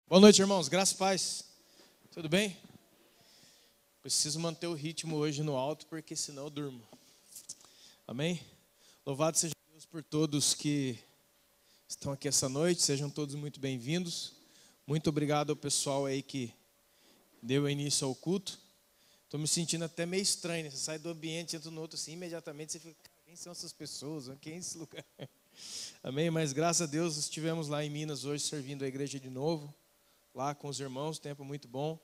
Boa noite, irmãos. Graça e paz. Tudo bem? Preciso manter o ritmo hoje no alto, porque senão eu durmo. Amém? Louvado seja Deus por todos que estão aqui essa noite. Sejam todos muito bem-vindos. Muito obrigado ao pessoal aí que deu início ao culto. Estou me sentindo até meio estranho, né? Você sai do ambiente, entra no outro assim, imediatamente você fica, quem são essas pessoas? Quem é esse lugar? Amém? Mas graças a Deus estivemos lá em Minas hoje servindo a igreja de novo. Lá com os irmãos, tempo muito bom.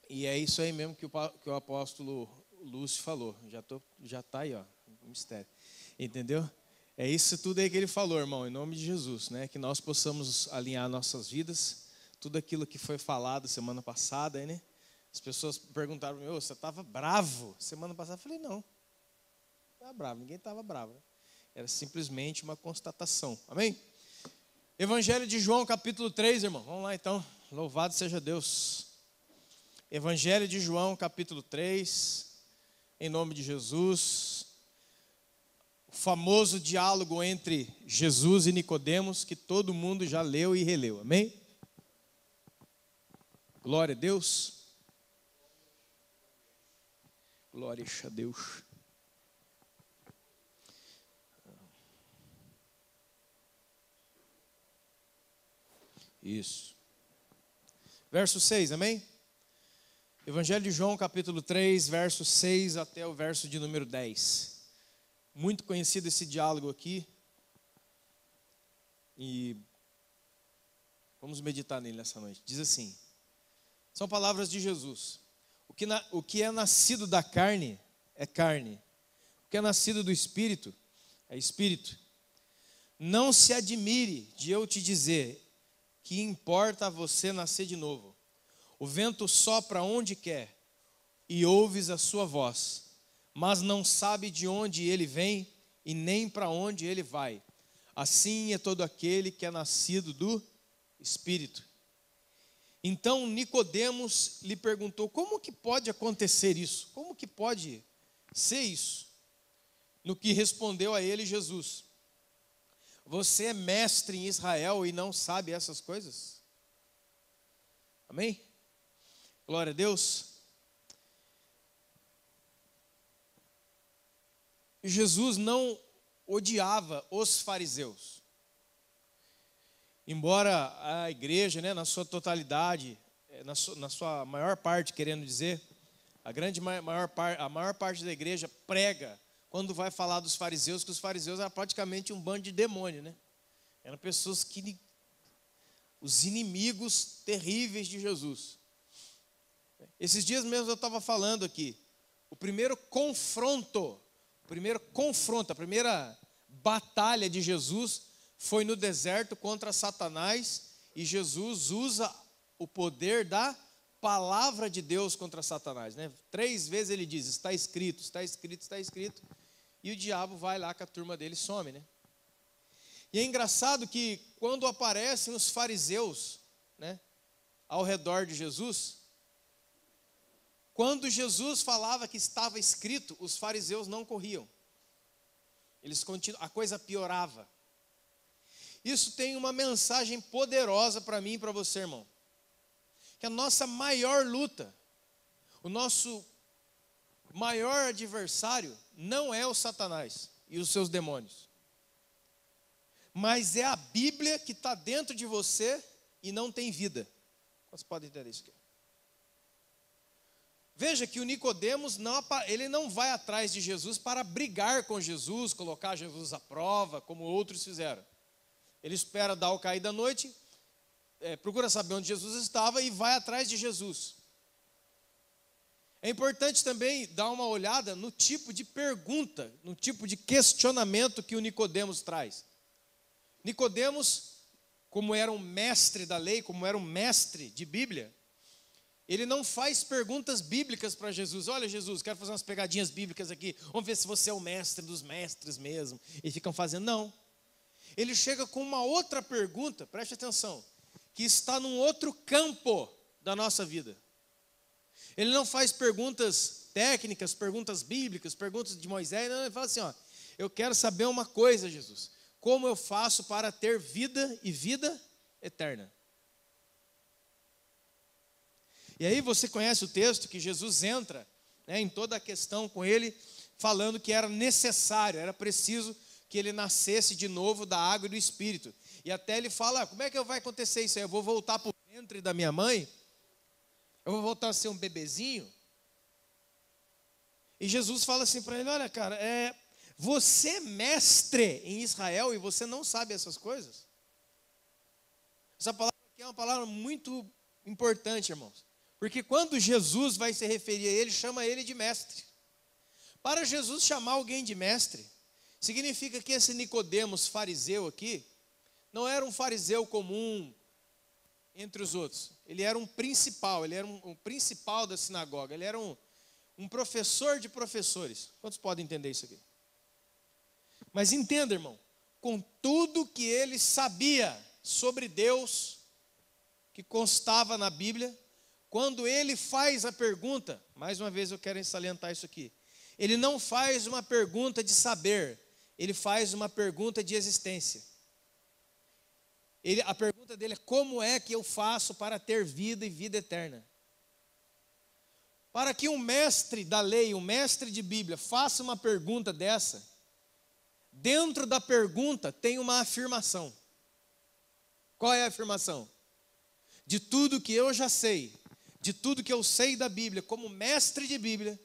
E é isso aí mesmo que o apóstolo Lúcio falou. Já está aí, ó, um mistério. Entendeu? É isso tudo aí que ele falou, irmão, em nome de Jesus, né? Que nós possamos alinhar nossas vidas, tudo aquilo que foi falado semana passada, né? As pessoas perguntaram, você estava bravo semana passada? Eu falei, não estava bravo, ninguém estava bravo. Né? Era simplesmente uma constatação, amém? Evangelho de João, capítulo 3, irmão. Vamos lá, então. Louvado seja Deus. Evangelho de João, capítulo 3. Em nome de Jesus. O famoso diálogo entre Jesus e Nicodemos, que todo mundo já leu e releu. Amém? Glória a Deus. Glória a Deus. Isso. Verso 6, amém? Evangelho de João, capítulo 3, verso 6 até o verso de número 10. Muito conhecido esse diálogo aqui. E vamos meditar nele nessa noite. Diz assim, são palavras de Jesus. O que é nascido da carne é carne. O que é nascido do Espírito é Espírito. Não se admire de eu te dizer que importa a você nascer de novo. O vento sopra onde quer e ouves a sua voz, mas não sabe de onde ele vem e nem para onde ele vai. Assim é todo aquele que é nascido do Espírito. Então Nicodemos lhe perguntou, como que pode acontecer isso? Como que pode ser isso? No que respondeu a ele Jesus, você é mestre em Israel e não sabe essas coisas? Amém? Glória a Deus. Jesus não odiava os fariseus. Embora a igreja, né, na sua totalidade, na sua maior parte, querendo dizer, a maior parte da igreja prega quando vai falar dos fariseus, que os fariseus eram praticamente um bando de demônio, né? Eram pessoas os inimigos terríveis de Jesus. Esses dias mesmo eu estava falando aqui, a primeira batalha de Jesus foi no deserto contra Satanás, e Jesus usa o poder da palavra de Deus contra Satanás, né? 3 vezes ele diz, está escrito, está escrito, está escrito, e o diabo vai lá com a turma dele e some, né? E é engraçado que quando aparecem os fariseus, né, ao redor de Jesus, quando Jesus falava que estava escrito, os fariseus não corriam. A coisa piorava. Isso tem uma mensagem poderosa para mim e para você, irmão. Que a nossa maior luta, o nosso maior adversário não é o Satanás e os seus demônios. Mas é a Bíblia que está dentro de você e não tem vida. Você pode entender isso aqui? Veja que o Nicodemos ele não vai atrás de Jesus para brigar com Jesus, colocar Jesus à prova, como outros fizeram. Ele espera dar o cair da noite, procura saber onde Jesus estava e vai atrás de Jesus. É importante também dar uma olhada no tipo de pergunta, no tipo de questionamento que o Nicodemos traz. Nicodemos, como era um mestre da lei, como era um mestre de Bíblia, ele não faz perguntas bíblicas para Jesus. Olha, Jesus, quero fazer umas pegadinhas bíblicas aqui. Vamos ver se você é o mestre dos mestres mesmo. E ficam fazendo, não. Ele chega com uma outra pergunta, preste atenção, que está num outro campo da nossa vida. Ele não faz perguntas técnicas, perguntas bíblicas, perguntas de Moisés. Não, ele fala assim, eu quero saber uma coisa, Jesus. Como eu faço para ter vida e vida eterna? E aí você conhece o texto que Jesus entra, né, em toda a questão com ele, falando que era necessário, era preciso que ele nascesse de novo da água e do Espírito. E até ele fala, como é que vai acontecer isso aí? Eu vou voltar para o ventre da minha mãe? Eu vou voltar a ser um bebezinho? E Jesus fala assim para ele, olha cara, você é mestre em Israel e você não sabe essas coisas? Essa palavra aqui é uma palavra muito importante, irmãos. Porque quando Jesus vai se referir a ele, chama ele de mestre. Para Jesus chamar alguém de mestre, significa que esse Nicodemos fariseu aqui, não era um fariseu comum entre os outros. Ele era um principal, ele era um principal da sinagoga, ele era um professor de professores. Quantos podem entender isso aqui? Mas entenda, irmão, com tudo que ele sabia sobre Deus, que constava na Bíblia, quando ele faz a pergunta, mais uma vez eu quero salientar isso aqui, ele não faz uma pergunta de saber, ele faz uma pergunta de existência. A pergunta dele é, como é que eu faço para ter vida e vida eterna? Para que um mestre da lei, um mestre de Bíblia, faça uma pergunta dessa, dentro da pergunta tem uma afirmação. Qual é a afirmação? De tudo que eu já sei, de tudo que eu sei da Bíblia, como mestre de Bíblia,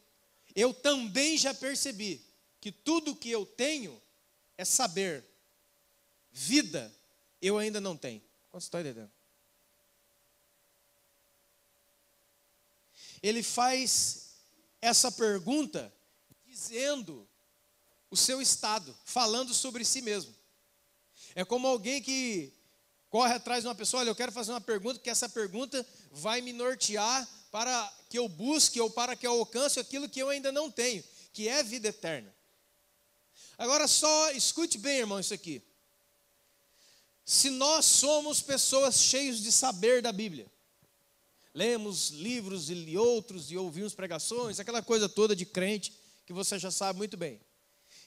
eu também já percebi que tudo que eu tenho é saber. Vida, eu ainda não tenho. Quanto está entendendo? Ele faz essa pergunta dizendo o seu estado, falando sobre si mesmo. É como alguém que corre atrás de uma pessoa, olha, eu quero fazer uma pergunta, que essa pergunta vai me nortear para que eu busque ou para que eu alcance aquilo que eu ainda não tenho, que é vida eterna. Agora só escute bem, irmão, isso aqui. Se nós somos pessoas cheias de saber da Bíblia, lemos livros e outros e ouvimos pregações, aquela coisa toda de crente que você já sabe muito bem.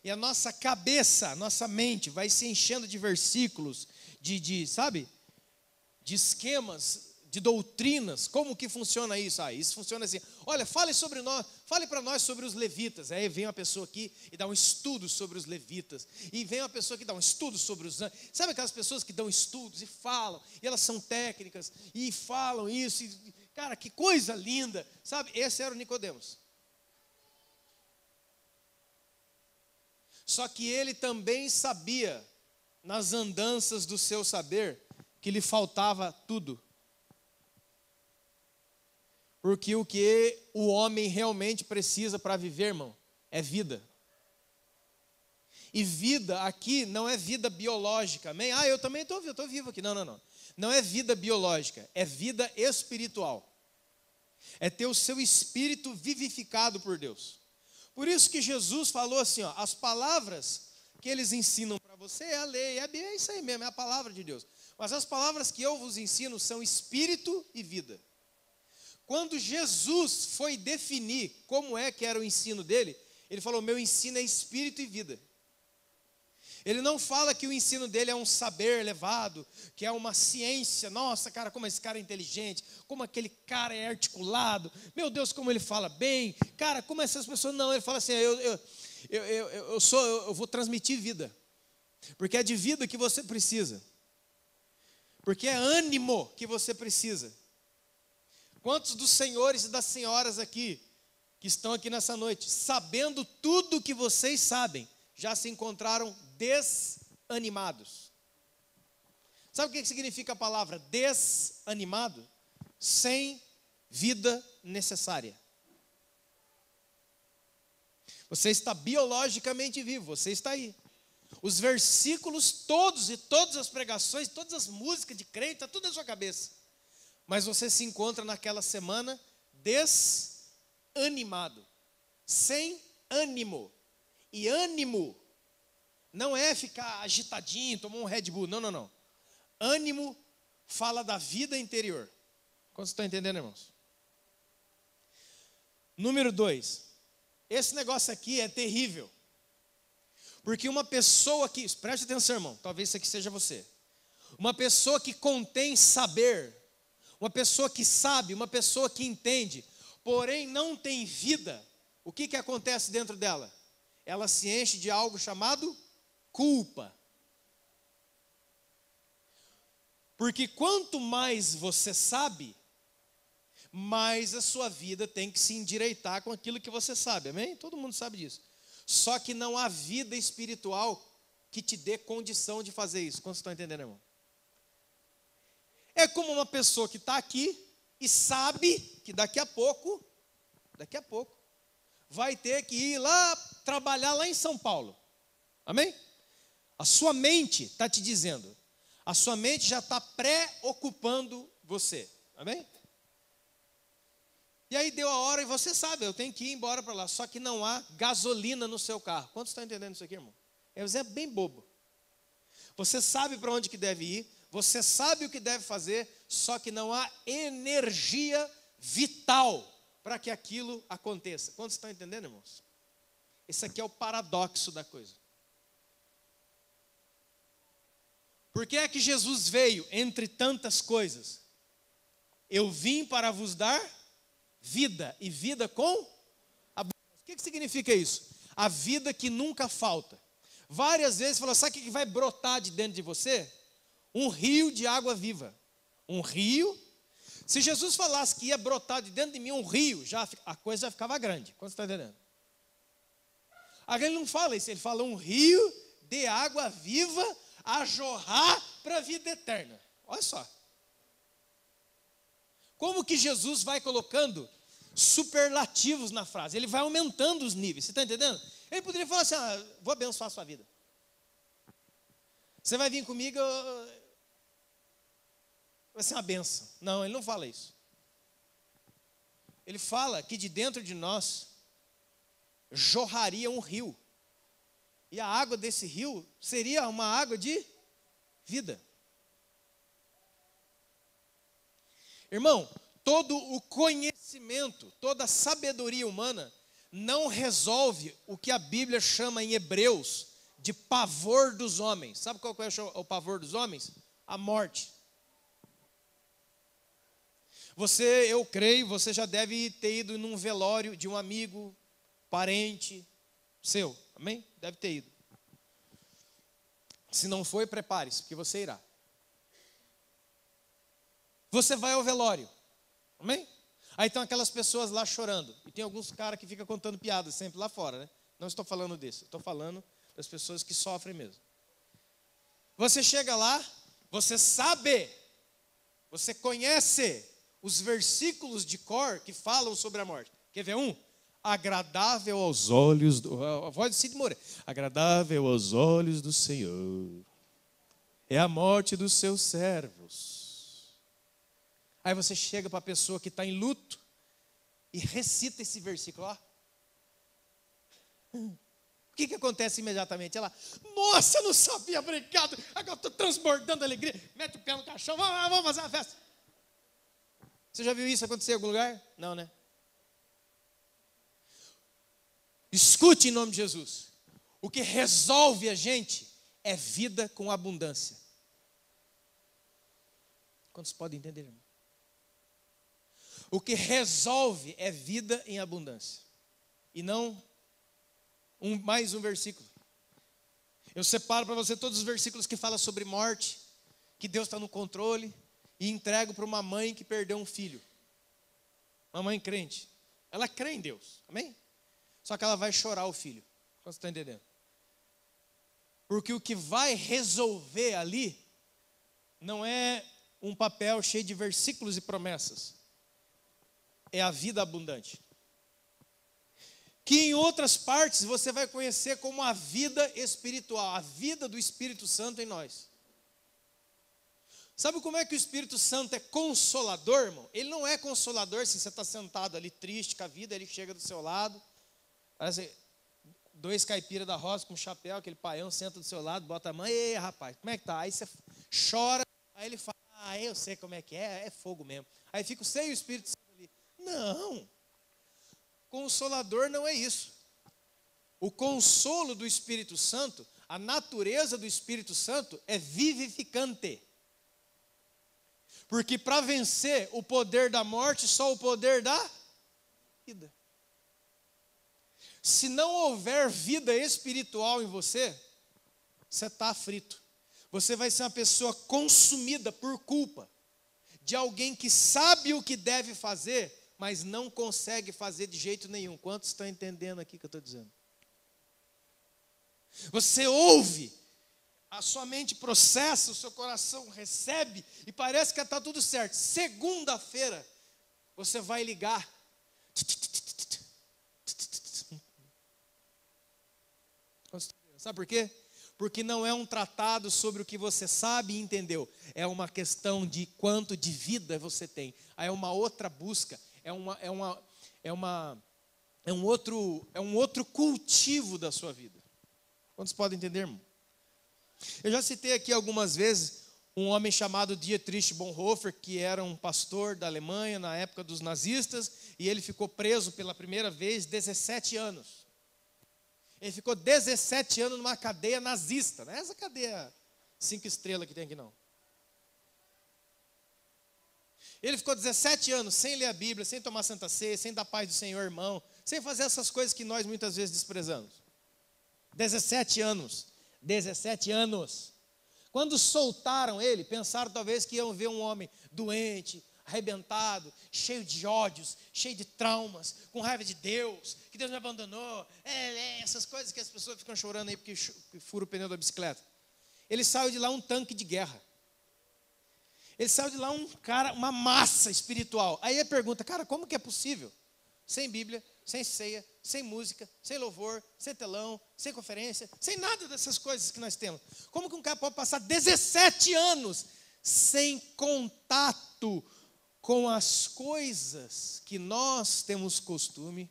E a nossa cabeça, a nossa mente vai se enchendo de versículos, sabe? De esquemas, de doutrinas. Como que funciona isso? Isso funciona assim. Olha, fale para nós sobre os levitas. Aí vem uma pessoa aqui e dá um estudo sobre os levitas. E vem uma pessoa que dá um estudo sobre os anjos. Sabe aquelas pessoas que dão estudos e falam, e elas são técnicas, e falam isso, cara, que coisa linda. Sabe, esse era o Nicodemos. Só que ele também sabia, nas andanças do seu saber, que lhe faltava tudo. Porque o que o homem realmente precisa para viver, irmão, é vida. E vida aqui não é vida biológica, amém? Eu também estou vivo aqui. Não. Não é vida biológica, é vida espiritual. É ter o seu espírito vivificado por Deus. Por isso que Jesus falou assim, as palavras que eles ensinam para você é a lei, é isso aí mesmo, é a palavra de Deus. Mas as palavras que eu vos ensino são espírito e vida. Quando Jesus foi definir como é que era o ensino dele, ele falou, meu ensino é espírito e vida. Ele não fala que o ensino dele é um saber elevado, que é uma ciência. Nossa, cara, como esse cara é inteligente, como aquele cara é articulado. Meu Deus, como ele fala bem. Cara, como essas pessoas... Não, ele fala assim, eu vou transmitir vida. Porque é de vida que você precisa. Porque é ânimo que você precisa. Quantos dos senhores e das senhoras aqui, que estão aqui nessa noite, sabendo tudo que vocês sabem, já se encontraram desanimados? Sabe o que significa a palavra desanimado? Sem vida necessária. Você está biologicamente vivo, você está aí. Os versículos todos e todas as pregações, todas as músicas de crente, está tudo na sua cabeça. Mas você se encontra naquela semana desanimado, sem ânimo. E ânimo não é ficar agitadinho, tomar um Red Bull, não. Ânimo fala da vida interior. Quantos estão entendendo, irmãos? Número 2. Esse negócio aqui é terrível. Porque uma pessoa que, preste atenção, irmão, talvez isso aqui seja você. Uma pessoa que contém saber, uma pessoa que sabe, uma pessoa que entende, porém não tem vida, o que acontece dentro dela? Ela se enche de algo chamado culpa. Porque quanto mais você sabe, mais a sua vida tem que se endireitar com aquilo que você sabe, amém? Todo mundo sabe disso. Só que não há vida espiritual que te dê condição de fazer isso. Quantos estão entendendo, irmão? É como uma pessoa que está aqui e sabe que daqui a pouco, vai ter que ir lá, trabalhar lá em São Paulo, amém? A sua mente está te dizendo, a sua mente já está pré-ocupando você, amém? E aí deu a hora e você sabe, eu tenho que ir embora para lá, só que não há gasolina no seu carro. Quantos estão entendendo isso aqui, irmão? É um exemplo bem bobo. Você sabe para onde que deve ir, você sabe o que deve fazer, só que não há energia vital para que aquilo aconteça. Quantos estão entendendo, irmãos? Esse aqui é o paradoxo da coisa. Por que é que Jesus veio entre tantas coisas? Eu vim para vos dar vida, e vida com abundância. O que significa isso? A vida que nunca falta. Várias vezes falou, sabe o que vai brotar de dentro de você? Um rio de água viva. Um rio. Se Jesus falasse que ia brotar de dentro de mim um rio, a coisa já ficava grande. Quanto você está entendendo? Agora ele não fala isso, ele fala um rio de água viva a jorrar para a vida eterna. Olha só. Como que Jesus vai colocando superlativos na frase? Ele vai aumentando os níveis, você está entendendo? Ele poderia falar assim, vou abençoar a sua vida. Você vai vir comigo, vai ser uma benção. Não, ele não fala isso. Ele fala que de dentro de nós jorraria um rio. E a água desse rio seria uma água de vida. Irmão, todo o conhecimento, toda a sabedoria humana não resolve o que a Bíblia chama em Hebreus de pavor dos homens. Sabe qual é o pavor dos homens? A morte. Eu creio, você já deve ter ido num velório de um amigo, parente seu, amém? Deve ter ido. Se não foi, prepare-se, porque você irá. Você vai ao velório, amém? Aí estão aquelas pessoas lá chorando. E tem alguns caras que ficam contando piadas sempre lá fora, né? Não estou falando desse, estou falando das pessoas que sofrem mesmo. Você chega lá, você sabe, você conhece os versículos de cor que falam sobre a morte. Quer ver um? Agradável aos olhos, a voz de Cid Moreira. Agradável aos olhos do Senhor é a morte dos seus servos. Aí você chega para a pessoa que está em luto e recita esse versículo, ó. O que acontece imediatamente? Ela, nossa, eu não sabia, obrigado, agora eu estou transbordando de alegria. Mete o pé no caixão, vamos fazer uma festa. Você já viu isso acontecer em algum lugar? Não, né? Escute em nome de Jesus. O que resolve a gente é vida com abundância. Quantos podem entender, irmão? O que resolve é vida em abundância. E não mais um versículo. Eu separo para você todos os versículos que falam sobre morte, que Deus está no controle, e entrego para uma mãe que perdeu um filho. Uma mãe crente. Ela crê em Deus, amém? Só que ela vai chorar o filho. Você está entendendo? Porque o que vai resolver ali não é um papel cheio de versículos e promessas. É a vida abundante. Que em outras partes você vai conhecer como a vida espiritual, a vida do Espírito Santo em nós. Sabe como é que o Espírito Santo é consolador, irmão? Ele não é consolador se você está sentado ali triste com a vida, ele chega do seu lado, parece dois caipiras da roça com um chapéu, aquele paião senta do seu lado, bota a mão, ei rapaz, como é que tá? Aí você chora, aí ele fala, eu sei como é que é fogo mesmo. Aí fica sem o Espírito Santo ali. Não, consolador não é isso. O consolo do Espírito Santo, a natureza do Espírito Santo é vivificante. Porque para vencer o poder da morte, só o poder da vida. Se não houver vida espiritual em você, você está frito. Você vai ser uma pessoa consumida por culpa de alguém que sabe o que deve fazer, mas não consegue fazer de jeito nenhum. Quantos estão entendendo aqui que eu estou dizendo? Você ouve, a sua mente processa, o seu coração recebe e parece que está tudo certo. Segunda-feira, você vai ligar. Sabe por quê? Porque não é um tratado sobre o que você sabe e entendeu. É uma questão de quanto de vida você tem. Aí é uma outra busca, é um outro cultivo da sua vida. Quantos podem entender, irmão? Eu já citei aqui algumas vezes um homem chamado Dietrich Bonhoeffer, que era um pastor da Alemanha na época dos nazistas, e ele ficou preso pela primeira vez 17 anos. Ele ficou 17 anos numa cadeia nazista, não é essa cadeia 5 estrelas que tem aqui não. Ele ficou 17 anos sem ler a Bíblia, sem tomar Santa Ceia, sem dar paz do Senhor, irmão, sem fazer essas coisas que nós muitas vezes desprezamos. 17 anos. 17 anos. Quando soltaram ele, pensaram talvez que iam ver um homem doente, arrebentado, cheio de ódios, cheio de traumas, com raiva de Deus, que Deus me abandonou, essas coisas que as pessoas ficam chorando aí porque fura o pneu da bicicleta. Ele saiu de lá um tanque de guerra. Ele saiu de lá um cara, uma massa espiritual. Aí ele pergunta, cara, como que é possível? Sem Bíblia, sem ceia, sem música, sem louvor, sem telão, sem conferência, sem nada dessas coisas que nós temos. Como que um cara pode passar 17 anos sem contato com as coisas que nós temos costume,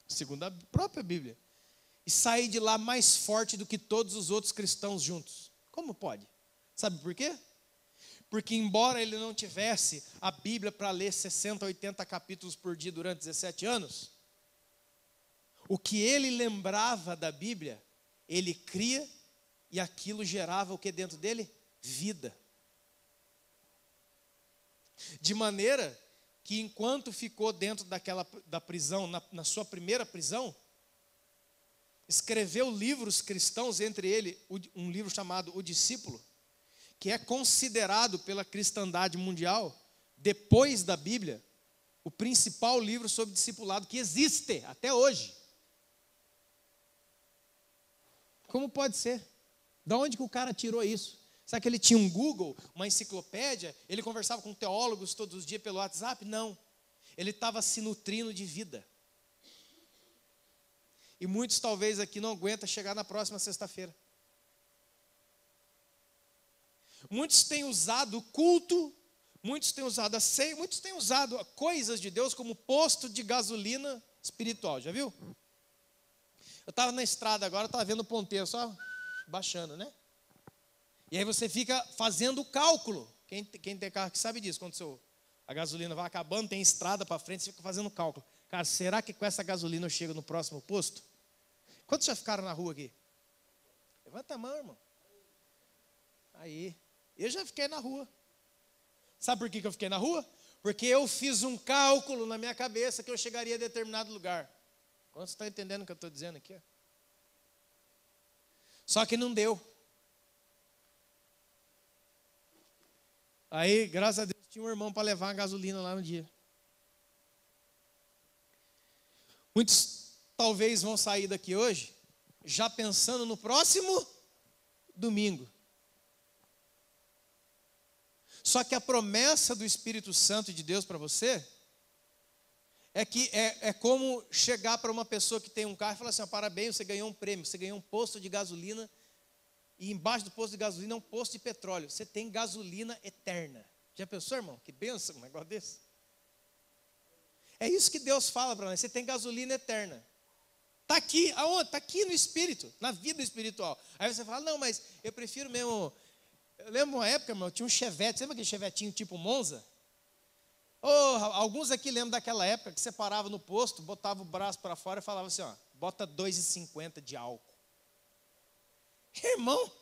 segundo a própria Bíblia, e sair de lá mais forte do que todos os outros cristãos juntos? Como pode? Sabe por quê? Porque embora ele não tivesse a Bíblia para ler 60, 80 capítulos por dia durante 17 anos, o que ele lembrava da Bíblia, ele cria e aquilo gerava o que dentro dele? Vida. De maneira que enquanto ficou dentro da prisão, na sua primeira prisão, escreveu livros cristãos, entre ele um livro chamado O Discípulo, que é considerado pela cristandade mundial, depois da Bíblia, o principal livro sobre discipulado que existe até hoje. Como pode ser? Da onde que o cara tirou isso? Será que ele tinha um Google, uma enciclopédia? Ele conversava com teólogos todos os dias pelo WhatsApp? Não. Ele estava se nutrindo de vida. E muitos talvez aqui não aguentam chegar na próxima sexta-feira. Muitos têm usado o culto, muitos têm usado a ceia, muitos têm usado coisas de Deus como posto de gasolina espiritual. Já viu? Eu estava na estrada agora, estava vendo o ponteiro só baixando, né? E aí você fica fazendo o cálculo. Quem tem carro que sabe disso. Quando a gasolina vai acabando, tem estrada para frente, você fica fazendo o cálculo. Cara, será que com essa gasolina eu chego no próximo posto? Quantos já ficaram na rua aqui? Levanta a mão, irmão. Aí. Eu já fiquei na rua. Sabe por que eu fiquei na rua? Porque eu fiz um cálculo na minha cabeça que eu chegaria a determinado lugar. Quantos estão entendendo o que eu estou dizendo aqui? Só que não deu. Aí, graças a Deus, tinha um irmão para levar a gasolina lá no dia. Muitos talvez vão sair daqui hoje já pensando no próximo domingo. Só que a promessa do Espírito Santo de Deus para você é que é como chegar para uma pessoa que tem um carro e falar assim, parabéns, você ganhou um prêmio, você ganhou um posto de gasolina, e embaixo do posto de gasolina é um posto de petróleo. Você tem gasolina eterna. Já pensou, irmão? Que bênção um negócio desse. É isso que Deus fala para nós, você tem gasolina eterna. Está aqui, aonde? Está aqui no Espírito, na vida espiritual. Aí você fala, não, mas eu prefiro mesmo... Eu lembro uma época, irmão, tinha um Chevette, lembra aquele Chevetinho tipo Monza? Alguns aqui lembram daquela época que você parava no posto, botava o braço para fora e falava assim, bota 2,50 de álcool. Irmão,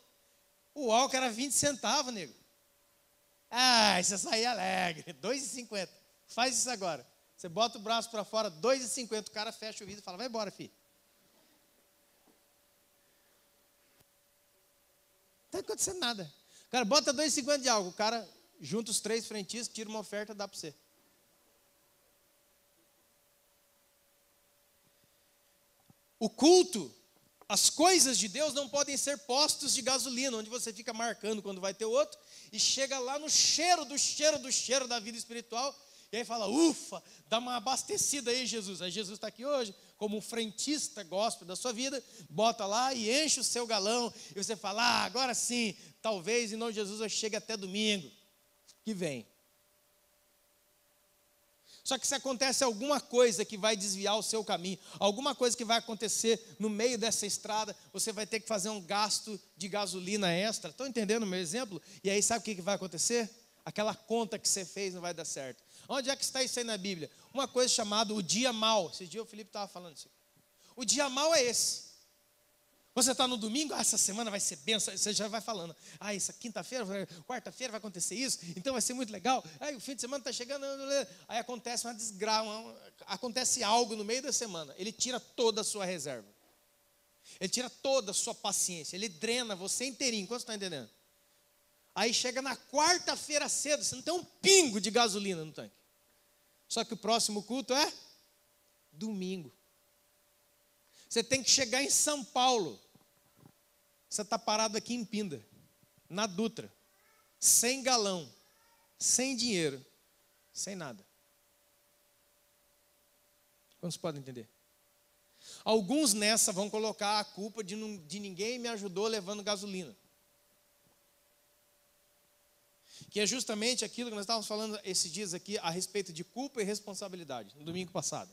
o álcool era 20 centavos, nego. Ah, você sair alegre. 2,50. Faz isso agora. Você bota o braço para fora, 2,50. O cara fecha o vidro e fala, vai embora, filho. Não está acontecendo nada. O cara bota 2,50 de algo. O cara junta os 3 frentistas, tira uma oferta e dá para você. O culto, as coisas de Deus não podem ser postos de gasolina, onde você fica marcando quando vai ter outro, e chega lá no cheiro da vida espiritual, e aí fala, ufa, dá uma abastecida aí, Jesus. Aí Jesus está aqui hoje, como um frentista gospel da sua vida, bota lá e enche o seu galão, e você fala, agora sim, talvez em nome de Jesus eu chegue até domingo que vem. Só que se acontece alguma coisa que vai desviar o seu caminho, alguma coisa que vai acontecer no meio dessa estrada, você vai ter que fazer um gasto de gasolina extra. Estão entendendo o meu exemplo? E aí sabe o que vai acontecer? Aquela conta que você fez não vai dar certo. Onde é que está isso aí na Bíblia? Uma coisa chamada o dia mau. Esse dia o Felipe estava falando isso. O dia mau é esse. Você está no domingo, essa semana vai ser benção, você já vai falando, essa quinta-feira, quarta-feira vai acontecer isso, então vai ser muito legal, aí o fim de semana está chegando, aí acontece uma desgraça, acontece algo no meio da semana, ele tira toda a sua reserva, ele tira toda a sua paciência, ele drena você inteirinho, quanto você está entendendo? Aí chega na quarta-feira cedo, você não tem um pingo de gasolina no tanque, só que o próximo culto é domingo. Você tem que chegar em São Paulo. Você está parado aqui em Pinda, na Dutra, sem galão, sem dinheiro, sem nada. Quantos podem entender? Alguns nessa vão colocar a culpa de ninguém me ajudou levando gasolina. Que é justamente aquilo que nós estávamos falando esses dias aqui a respeito de culpa e responsabilidade, no domingo passado.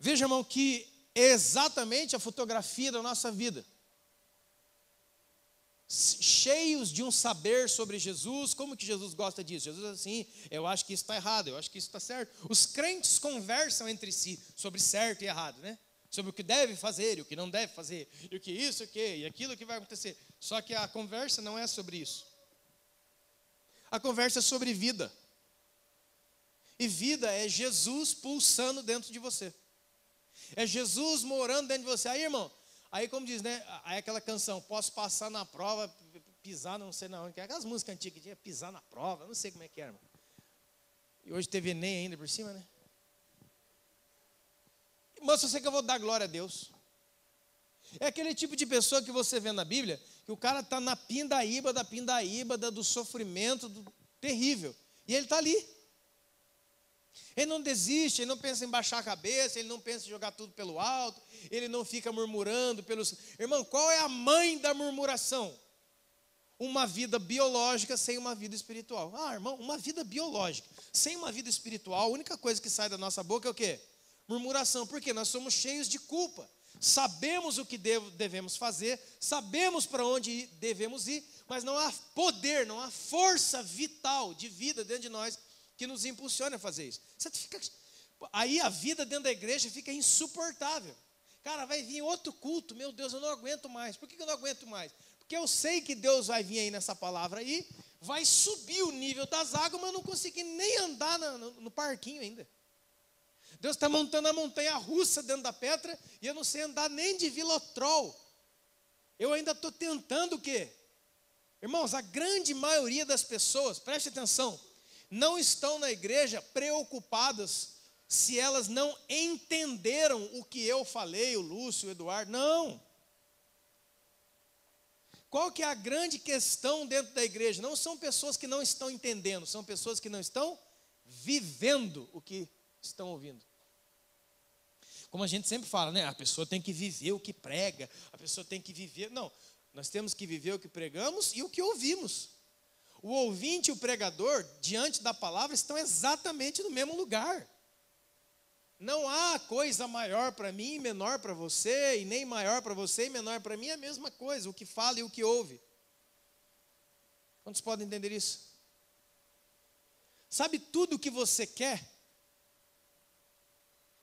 Veja, irmão, que é exatamente a fotografia da nossa vida. Cheios de um saber sobre Jesus, como que Jesus gosta disso? Jesus diz assim, eu acho que isso está errado, eu acho que isso está certo. Os crentes conversam entre si sobre certo e errado, né? Sobre o que deve fazer e o que não deve fazer, e o que isso, o que, e aquilo que vai acontecer. Só que a conversa não é sobre isso. A conversa é sobre vida. E vida é Jesus pulsando dentro de você. É Jesus morando dentro de você. Aí, irmão, aí como diz, né? Aí aquela canção, posso passar na prova, pisar não sei na onde, que é aquelas músicas antigas que tinha pisar na prova, não sei como é que era, irmão. E hoje teve Enem ainda por cima, né? Mas eu sei que eu vou dar glória a Deus. É aquele tipo de pessoa que você vê na Bíblia, que o cara está na pindaíba do sofrimento terrível. E ele está ali. Ele não desiste, ele não pensa em baixar a cabeça, ele não pensa em jogar tudo pelo alto, ele não fica murmurando pelos... Irmão, qual é a mãe da murmuração? Uma vida biológica sem uma vida espiritual. Irmão, uma vida biológica sem uma vida espiritual, a única coisa que sai da nossa boca é o quê? Murmuração. Por quê? Nós somos cheios de culpa. Sabemos o que devemos fazer, sabemos para onde devemos ir, mas não há poder, não há força vital de vida dentro de nós que nos impulsiona a fazer isso. Aí a vida dentro da igreja fica insuportável. Cara, vai vir outro culto, meu Deus, eu não aguento mais. Por que eu não aguento mais? Porque eu sei que Deus vai vir aí nessa palavra aí, vai subir o nível das águas, mas eu não consegui nem andar no parquinho ainda. Deus está montando a montanha russa dentro da Petra, e eu não sei andar nem de Vilotrol. Eu ainda estou tentando o quê? Irmãos, a grande maioria das pessoas, preste atenção, não estão na igreja preocupadas se elas não entenderam o que eu falei, o Lúcio, o Eduardo. Não. Qual que é a grande questão dentro da igreja? Não são pessoas que não estão entendendo, são pessoas que não estão vivendo o que estão ouvindo. Como a gente sempre fala, né? A pessoa tem que viver o que prega, a pessoa tem que viver... Não, nós temos que viver o que pregamos e o que ouvimos. O ouvinte e o pregador, diante da palavra, estão exatamente no mesmo lugar. Não há coisa maior para mim e menor para você, e nem maior para você e menor para mim, é a mesma coisa, o que fala e o que ouve. Quantos podem entender isso? Sabe tudo o que você quer?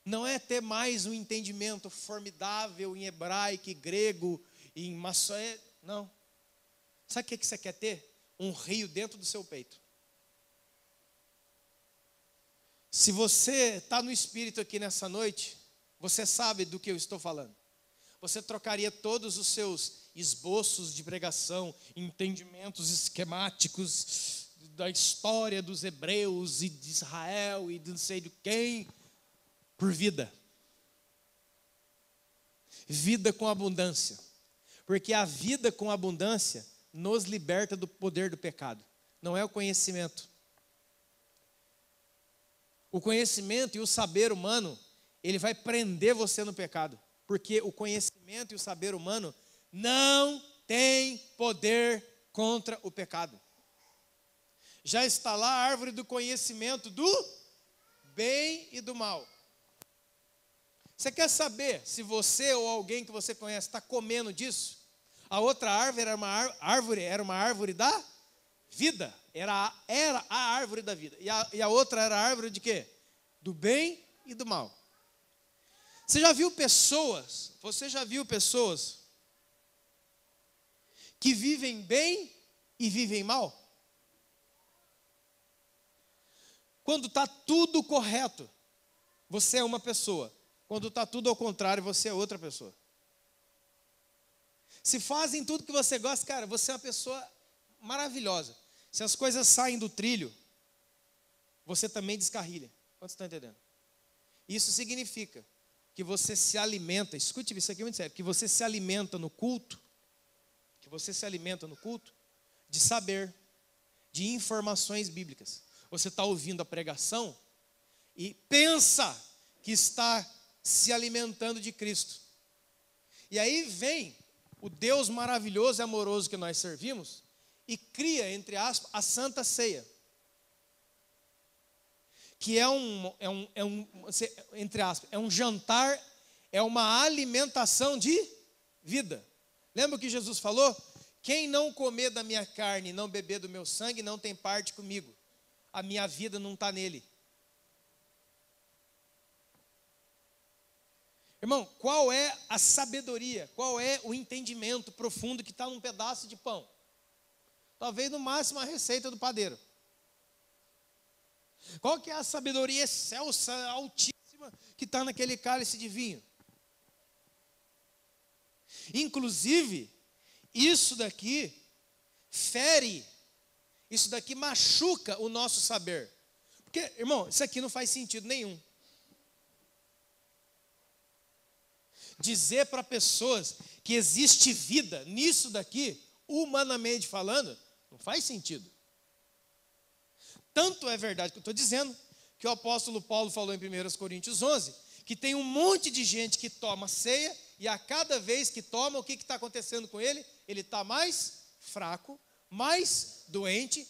Não é ter mais um entendimento formidável em hebraico, grego, em maçoné, não. Sabe o que você quer ter? Um rio dentro do seu peito. Se você está no Espírito aqui nessa noite, você sabe do que eu estou falando. Você trocaria todos os seus esboços de pregação, entendimentos esquemáticos da história dos hebreus e de Israel e de não sei de quem, por vida. Vida com abundância. Porque a vida com abundância nos liberta do poder do pecado. Não é o conhecimento. O conhecimento e o saber humano, ele vai prender você no pecado. Porque o conhecimento e o saber humano não tem poder contra o pecado. Já está lá a árvore do conhecimento do bem e do mal. Você quer saber se você ou alguém que você conhece está comendo disso? A outra árvore era uma árvore da vida. Era a árvore da vida. E a outra era a árvore de quê? Do bem e do mal. Você já viu pessoas que vivem bem e vivem mal? Quando está tudo correto, você é uma pessoa. Quando está tudo ao contrário, você é outra pessoa. Se fazem tudo que você gosta, cara, você é uma pessoa maravilhosa. Se as coisas saem do trilho, você também descarrilha. Quantos estão entendendo? Isso significa que você se alimenta, escute isso aqui muito sério, que você se alimenta no culto, de saber, de informações bíblicas. Você está ouvindo a pregação e pensa que está se alimentando de Cristo. E aí vem o Deus maravilhoso e amoroso que nós servimos e cria, entre aspas, a Santa Ceia. Que entre aspas, é um jantar, é uma alimentação de vida. Lembra o que Jesus falou? Quem não comer da minha carne e não beber do meu sangue não tem parte comigo. A minha vida não está nele. Irmão, qual é a sabedoria? Qual é o entendimento profundo que está num pedaço de pão? Talvez no máximo a receita do padeiro. Qual que é a sabedoria excelsa, altíssima, que está naquele cálice de vinho? Inclusive, isso daqui fere, isso daqui machuca o nosso saber. Porque, irmão, isso aqui não faz sentido nenhum. Dizer para pessoas que existe vida nisso daqui, humanamente falando, não faz sentido. Tanto é verdade que eu estou dizendo, que o apóstolo Paulo falou em 1 Coríntios 11, que tem um monte de gente que toma ceia, e a cada vez que toma, o que está acontecendo com ele? Ele está mais fraco, mais doente,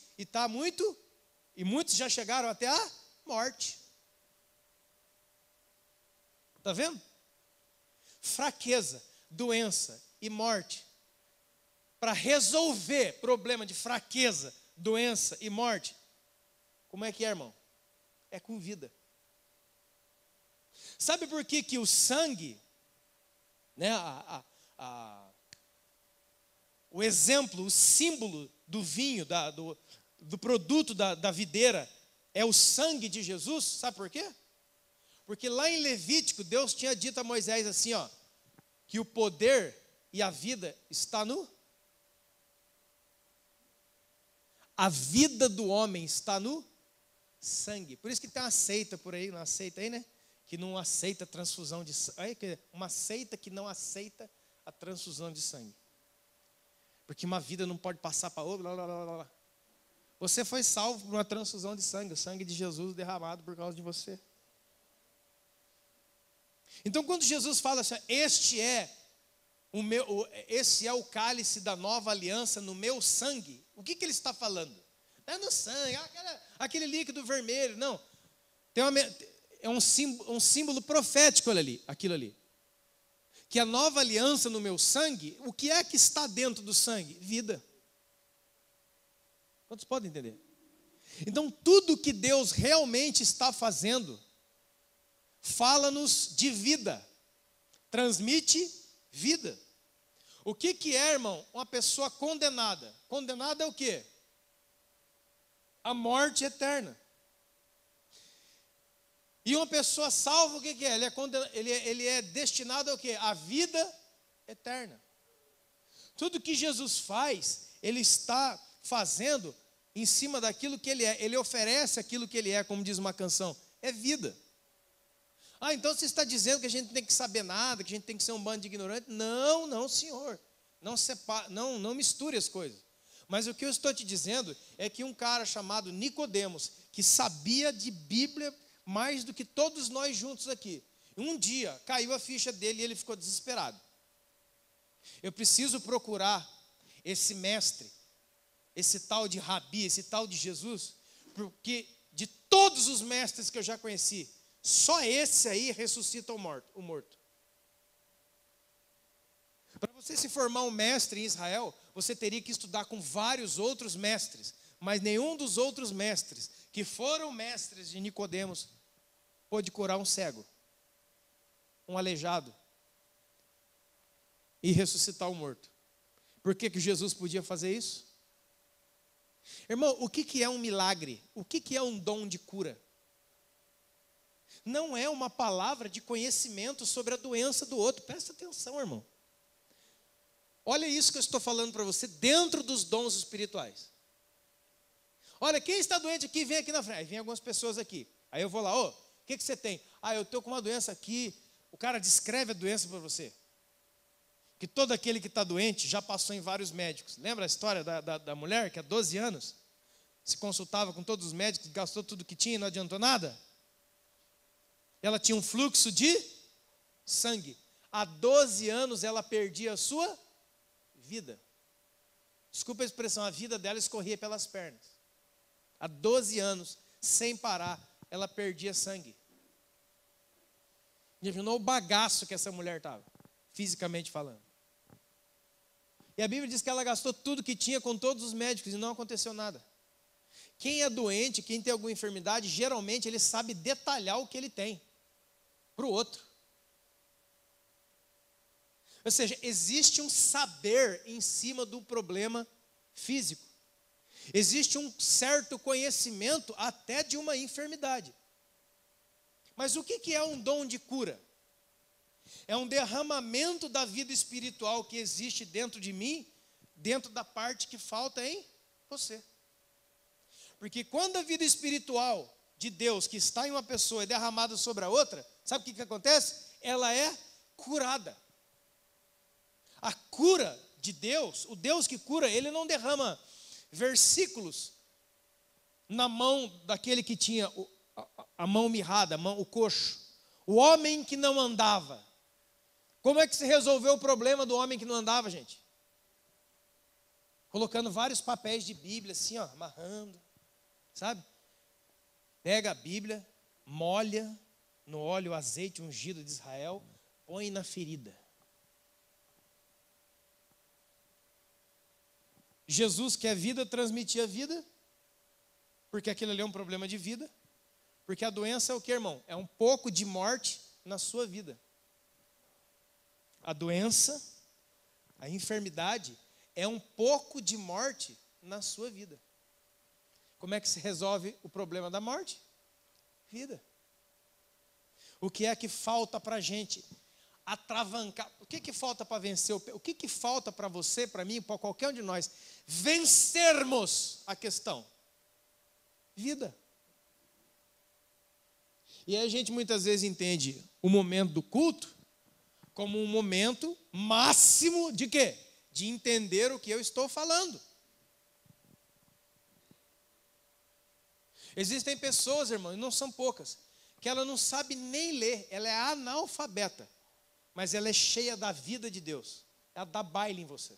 e muitos já chegaram até a morte. Está vendo? Fraqueza, doença e morte. Para resolver problema de fraqueza, doença e morte, como é que é, irmão? É com vida. Sabe por que o sangue, né, o exemplo, o símbolo do vinho, do produto da videira, é o sangue de Jesus? Sabe por quê? Porque lá em Levítico, Deus tinha dito a Moisés assim, ó, que o poder e a vida está no... A vida do homem está no sangue. Por isso que tem uma seita por aí, uma seita aí, né? Que não aceita a transfusão de sangue. Uma seita que não aceita a transfusão de sangue. Porque uma vida não pode passar para outra, blá, blá, blá, blá. Você foi salvo por uma transfusão de sangue, o sangue de Jesus derramado por causa de você. Então, quando Jesus fala assim, esse é o cálice da nova aliança no meu sangue, o que ele está falando? Não é no sangue, aquele líquido vermelho, não. É um símbolo profético aquilo ali. Que a nova aliança no meu sangue, o que é que está dentro do sangue? Vida. Quantos podem entender? Então, tudo que Deus realmente está fazendo, fala-nos de vida, transmite vida. O que é, irmão? Uma pessoa condenada. Condenada é o quê? A morte eterna. E uma pessoa salva, o que é? Ele é destinado ao quê? A vida eterna. Tudo que Jesus faz, Ele está fazendo em cima daquilo que Ele é. Ele oferece aquilo que Ele é, como diz uma canção. É vida. Ah, então você está dizendo que a gente não tem que saber nada, que a gente tem que ser um bando de ignorantes? Não, não, senhor. Não misture as coisas. Mas o que eu estou te dizendo é que um cara chamado Nicodemos, que sabia de Bíblia mais do que todos nós juntos aqui, um dia caiu a ficha dele e ele ficou desesperado. Eu preciso procurar esse mestre, esse tal de Rabi, esse tal de Jesus, porque de todos os mestres que eu já conheci, só esse aí ressuscita o morto. Para você se formar um mestre em Israel, você teria que estudar com vários outros mestres, mas nenhum dos outros mestres que foram mestres de Nicodemos pôde curar um cego, um aleijado e ressuscitar o morto. Por que Jesus podia fazer isso? Irmão, o que é um milagre? O que é um dom de cura? Não é uma palavra de conhecimento sobre a doença do outro. Presta atenção, irmão. Olha isso que eu estou falando para você dentro dos dons espirituais. Olha, quem está doente aqui, vem aqui na frente. Aí vem algumas pessoas aqui. Aí eu vou lá, o que você tem? Eu estou com uma doença aqui. O cara descreve a doença para você. Que todo aquele que está doente já passou em vários médicos. Lembra a história da mulher que há 12 anos se consultava com todos os médicos, gastou tudo que tinha e não adiantou nada? Ela tinha um fluxo de sangue. Há 12 anos ela perdia a sua vida. Desculpa a expressão, a vida dela escorria pelas pernas. Há 12 anos, sem parar, ela perdia sangue. Imaginou o bagaço que essa mulher estava, fisicamente falando. E a Bíblia diz que ela gastou tudo que tinha com todos os médicos e não aconteceu nada. Quem é doente, quem tem alguma enfermidade, geralmente ele sabe detalhar o que ele tem para o outro. Ou seja, existe um saber em cima do problema físico. Existe um certo conhecimento até de uma enfermidade. Mas o que é um dom de cura? É um derramamento da vida espiritual que existe dentro de mim, dentro da parte que falta em você. Porque quando a vida espiritual de Deus que está em uma pessoa é derramada sobre a outra, sabe o que acontece? Ela é curada. A cura de Deus, o Deus que cura, Ele não derrama versículos na mão daquele que tinha a mão mirrada, o coxo. O homem que não andava. Como é que se resolveu o problema do homem que não andava, gente? Colocando vários papéis de Bíblia, assim, amarrando, sabe? Pega a Bíblia, molha no óleo, azeite ungido de Israel, põe na ferida. Jesus quer vida, transmitir a vida, porque aquilo ali é um problema de vida, porque a doença é o que, irmão? É um pouco de morte na sua vida. A doença, a enfermidade, é um pouco de morte na sua vida. Como é que se resolve o problema da morte? Vida. O que é que falta para a gente atravancar? O que falta para vencer? O que falta para você, para mim, para qualquer um de nós, vencermos a questão? Vida. E aí a gente muitas vezes entende o momento do culto como um momento máximo de quê? De entender o que eu estou falando. Existem pessoas, irmão, e não são poucas, que ela não sabe nem ler, ela é analfabeta, mas ela é cheia da vida de Deus, ela dá baile em você.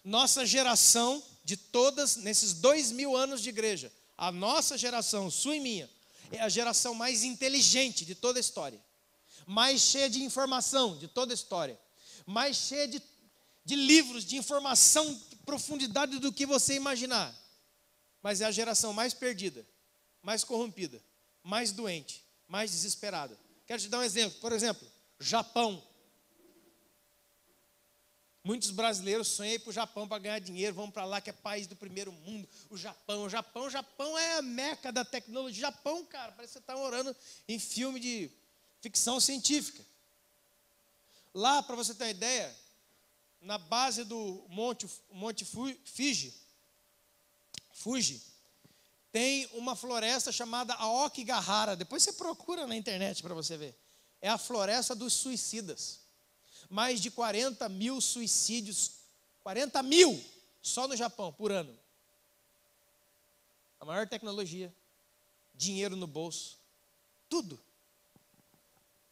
Nossa geração, de todas, nesses 2000 anos de igreja, a nossa geração, sua e minha, é a geração mais inteligente de toda a história, mais cheia de informação de toda a história, mais cheia de livros, de informação, de profundidade do que você imaginar. Mas é a geração mais perdida, mais corrompida, mais doente, mais desesperada. Quero te dar um exemplo. Por exemplo, Japão. Muitos brasileiros sonham ir para o Japão para ganhar dinheiro, vão para lá que é país do primeiro mundo, o Japão é a meca da tecnologia. Japão, cara, parece que você está morando em filme de ficção científica. Lá, para você ter uma ideia, na base do Monte Fuji, tem uma floresta chamada Aokigahara. Depois você procura na internet para você ver. É a floresta dos suicidas. Mais de 40 mil suicídios, 40 mil só no Japão por ano. A maior tecnologia, dinheiro no bolso, tudo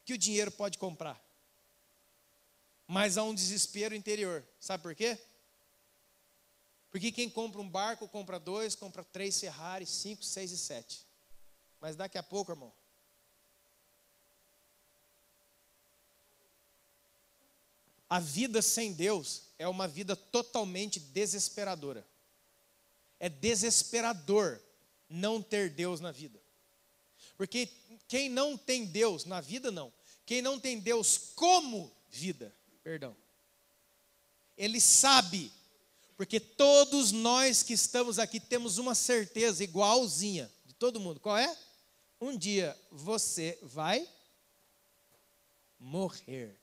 que o dinheiro pode comprar. Mas há um desespero interior. Sabe por quê? Porque quem compra um barco, compra 2, compra 3 Ferrari, 5, 6 e 7. Mas daqui a pouco, irmão, a vida sem Deus é uma vida totalmente desesperadora. É desesperador não ter Deus na vida. Porque quem não tem Deus na vida, não. Quem não tem Deus como vida, ele sabe, porque todos nós que estamos aqui temos uma certeza igualzinha de todo mundo. Qual é? Um dia você vai morrer.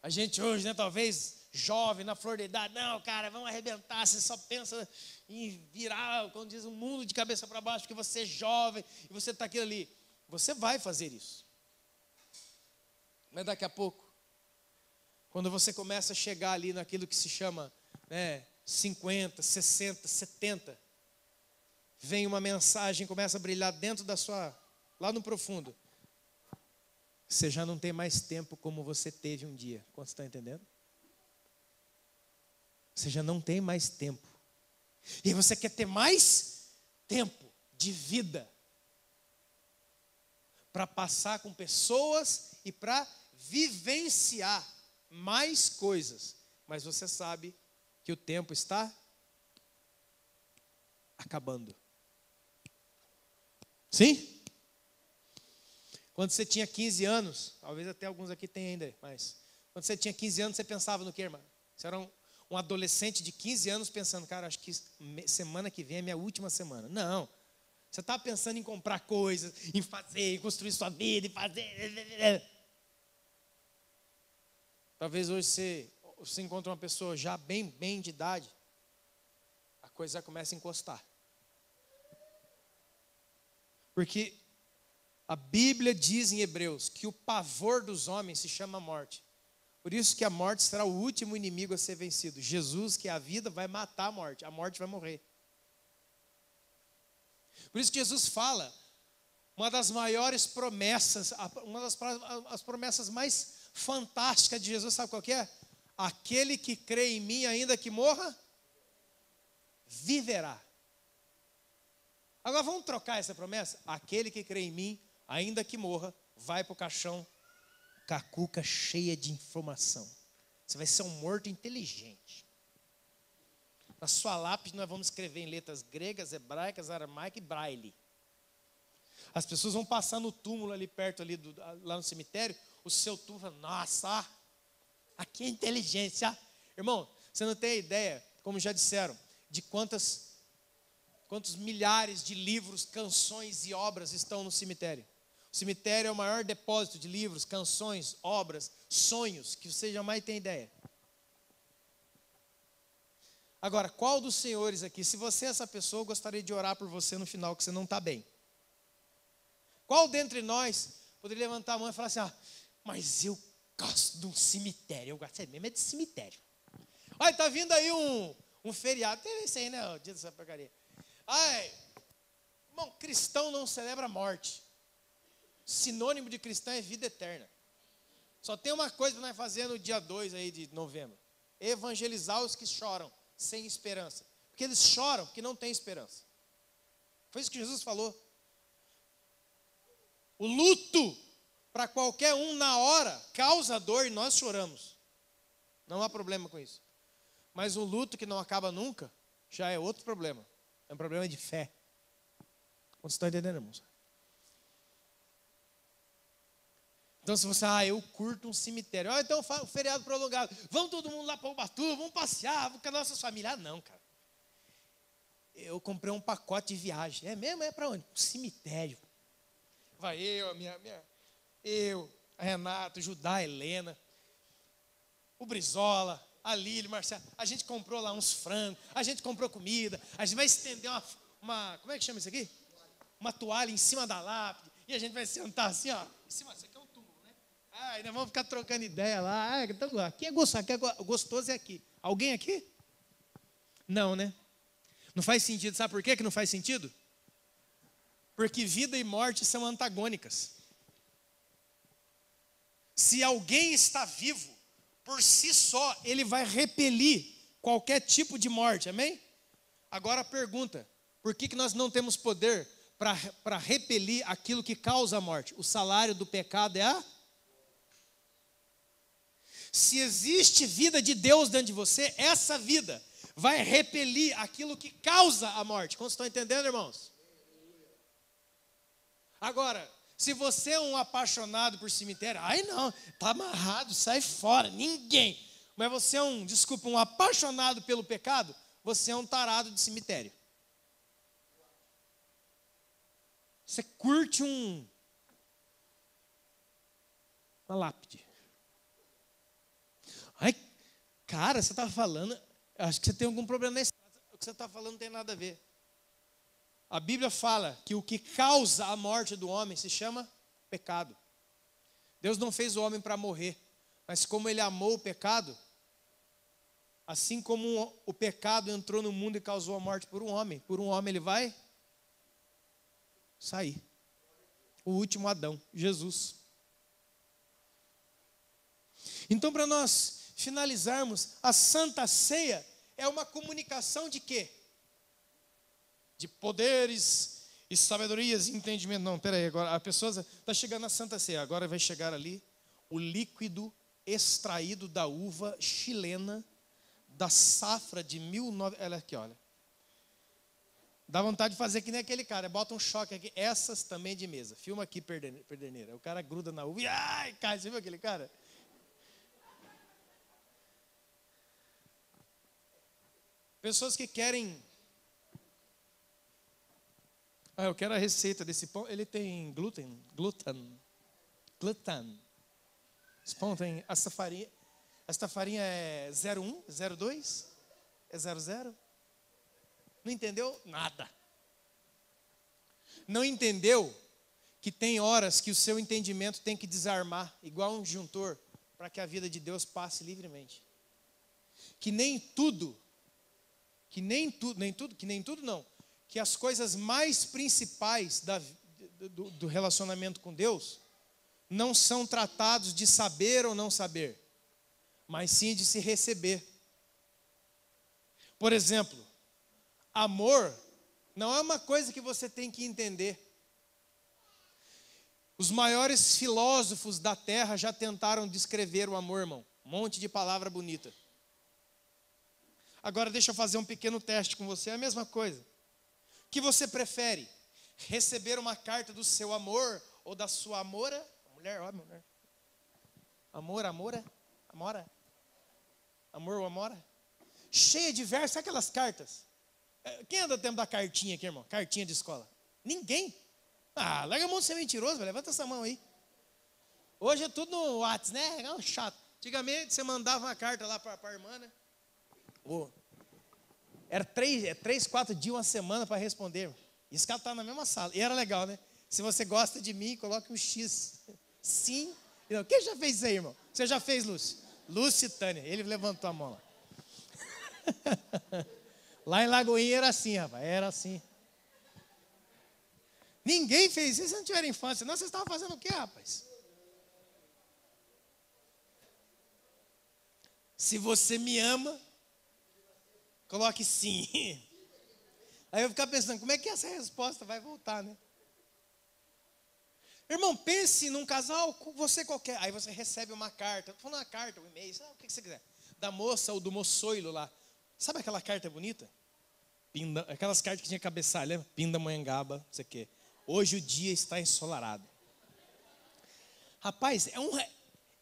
A gente hoje, né, talvez jovem, na flor da idade, não, cara, vamos arrebentar, você só pensa em virar, como diz, um mundo de cabeça para baixo, porque você é jovem e você está aqui ali. Você vai fazer isso. Mas daqui a pouco, quando você começa a chegar ali naquilo que se chama, 50, 60, 70, vem uma mensagem, começa a brilhar dentro da sua, lá no profundo. Você já não tem mais tempo como você teve um dia. Quanto você está entendendo? Você já não tem mais tempo. E aí você quer ter mais tempo de vida para passar com pessoas e para vivenciar mais coisas. Mas você sabe que o tempo está acabando. Sim? Quando você tinha 15 anos, talvez até alguns aqui tenham ainda, mas quando você tinha 15 anos, você pensava no quê, irmão? Você era um adolescente de 15 anos pensando, cara, acho que semana que vem é minha última semana. Não. Você estava pensando em comprar coisas, em fazer, em construir sua vida, em fazer. Talvez hoje você encontre uma pessoa já bem de idade, a coisa já começa a encostar. Porque a Bíblia diz em Hebreus que o pavor dos homens se chama morte. Por isso que a morte será o último inimigo a ser vencido. Jesus, que é a vida, vai matar a morte vai morrer. Por isso que Jesus fala, uma das maiores promessas, as promessas mais fantásticas de Jesus, sabe qual que é? Aquele que crê em mim, ainda que morra, viverá. Agora vamos trocar essa promessa? Aquele que crê em mim, ainda que morra, vai para o caixão com a cuca cheia de informação. Você vai ser um morto inteligente. Na sua lápide nós vamos escrever em letras gregas, hebraicas, aramaicas e braille. As pessoas vão passar no túmulo ali perto, lá no cemitério, o seu túmulo fala, nossa, aqui é inteligência. Irmão, você não tem ideia, como já disseram, de quantos milhares de livros, canções e obras estão no cemitério. O cemitério é o maior depósito de livros, canções, obras, sonhos, que você jamais tem ideia. Agora, qual dos senhores aqui, se você é essa pessoa, eu gostaria de orar por você no final, que você não está bem. Qual dentre nós poderia levantar a mão e falar assim, mas eu gosto de um cemitério, eu gosto mesmo de cemitério. Olha, está vindo aí um feriado, tem esse aí, né, o dia dessa porcaria. Irmão, cristão não celebra morte. Sinônimo de cristão é vida eterna. Só tem uma coisa para nós fazer no dia 2 aí de novembro. Evangelizar os que choram sem esperança. Porque eles choram porque não tem esperança. Foi isso que Jesus falou. O luto, para qualquer um na hora, causa dor e nós choramos. Não há problema com isso. Mas um luto que não acaba nunca, já é outro problema. É um problema de fé. Você está entendendo, irmãos? Então, se você, eu curto um cemitério. Então, o feriado prolongado. Vamos todo mundo lá para Ubatuba, vamos passear, vamos com as nossas famílias. Não, cara. Eu comprei um pacote de viagem. É mesmo? É para onde? Um cemitério. Vai eu, a Renata, o Judá, a Helena, o Brizola, a Lília, o Marcelo. A gente comprou lá uns frangos, a gente comprou comida, a gente vai estender uma como é que chama isso aqui? Uma toalha em cima da lápide, e a gente vai sentar assim, ó, em cima, isso aqui é um túmulo, né? Ainda vamos ficar trocando ideia lá. Então, aqui é gostoso é aqui. Alguém aqui? Não, né? Não faz sentido. Sabe por que não faz sentido? Porque vida e morte são antagônicas. Se alguém está vivo, por si só, ele vai repelir qualquer tipo de morte, amém? Agora a pergunta, por que nós não temos poder para repelir aquilo que causa a morte? O salário do pecado é a... Se existe vida de Deus dentro de você, essa vida vai repelir aquilo que causa a morte. Como vocês estão entendendo, irmãos? Agora, se você é um apaixonado por cemitério, não, está amarrado, sai fora, ninguém. Mas você é um apaixonado pelo pecado, você é um tarado de cemitério. Você curte uma lápide. Cara, você está falando, acho que você tem algum problema na estrada, o que você está falando não tem nada a ver. A Bíblia fala que o que causa a morte do homem se chama pecado. Deus não fez o homem para morrer, mas como ele amou o pecado, assim como o pecado entrou no mundo e causou a morte por um homem ele vai sair. O último Adão, Jesus. Então, para nós finalizarmos, a Santa Ceia é uma comunicação de quê? De poderes e sabedorias e entendimento. Não, peraí, agora a pessoa está chegando na Santa Ceia, agora vai chegar ali o líquido extraído da uva chilena, da safra de 19... Olha aqui, olha. Dá vontade de fazer que nem aquele cara, bota um choque aqui, essas também de mesa. Filma aqui, perderneira. O cara gruda na uva e cai, você viu aquele cara? Pessoas que querem... eu quero a receita desse pão. Ele tem glúten. Esse pão tem... Esta farinha é 01, 02? É 00? Não entendeu nada. Não entendeu que tem horas que o seu entendimento tem que desarmar, igual um disjuntor, para que a vida de Deus passe livremente. Que nem tudo não. Que as coisas mais principais do relacionamento com Deus não são tratados de saber ou não saber, mas sim de se receber. Por exemplo, amor não é uma coisa que você tem que entender. Os maiores filósofos da terra já tentaram descrever o amor, irmão. Um monte de palavra bonita. Agora deixa eu fazer um pequeno teste com você, é a mesma coisa. O que você prefere? Receber uma carta do seu amor ou da sua amora? Mulher, mulher. Amor, amora? Amor ou amora? Cheia de versos, sabe aquelas cartas? Quem anda tempo da cartinha aqui, irmão? Cartinha de escola? Ninguém. Larga a mão de ser mentiroso, velho. Levanta essa mão aí. Hoje é tudo no WhatsApp, né? É um chato. Antigamente você mandava uma carta lá para a irmã, né? Era 3, 4 dias, uma semana para responder. Isso que ela está na mesma sala. E era legal, né? Se você gosta de mim, coloque um X. Sim. Não. Quem já fez isso aí, irmão? Você já fez, Lúcio? Lúcio e Tânia. Ele levantou a mão lá. Lá em Lagoinha era assim, rapaz. Era assim. Ninguém fez isso se não tiver infância. Não, vocês estavam fazendo o quê, rapaz? Se você me ama, coloque sim. Aí eu vou ficar pensando, como é que essa resposta vai voltar, né? Irmão, pense num casal, você qualquer. Aí você recebe uma carta. Estou falando uma carta, um e-mail, o que você quiser. Da moça ou do moçoilo lá. Sabe aquela carta bonita? Aquelas cartas que tinha cabeçalho, lembra? Pindamonhangaba, não sei o quê. Hoje o dia está ensolarado. Rapaz,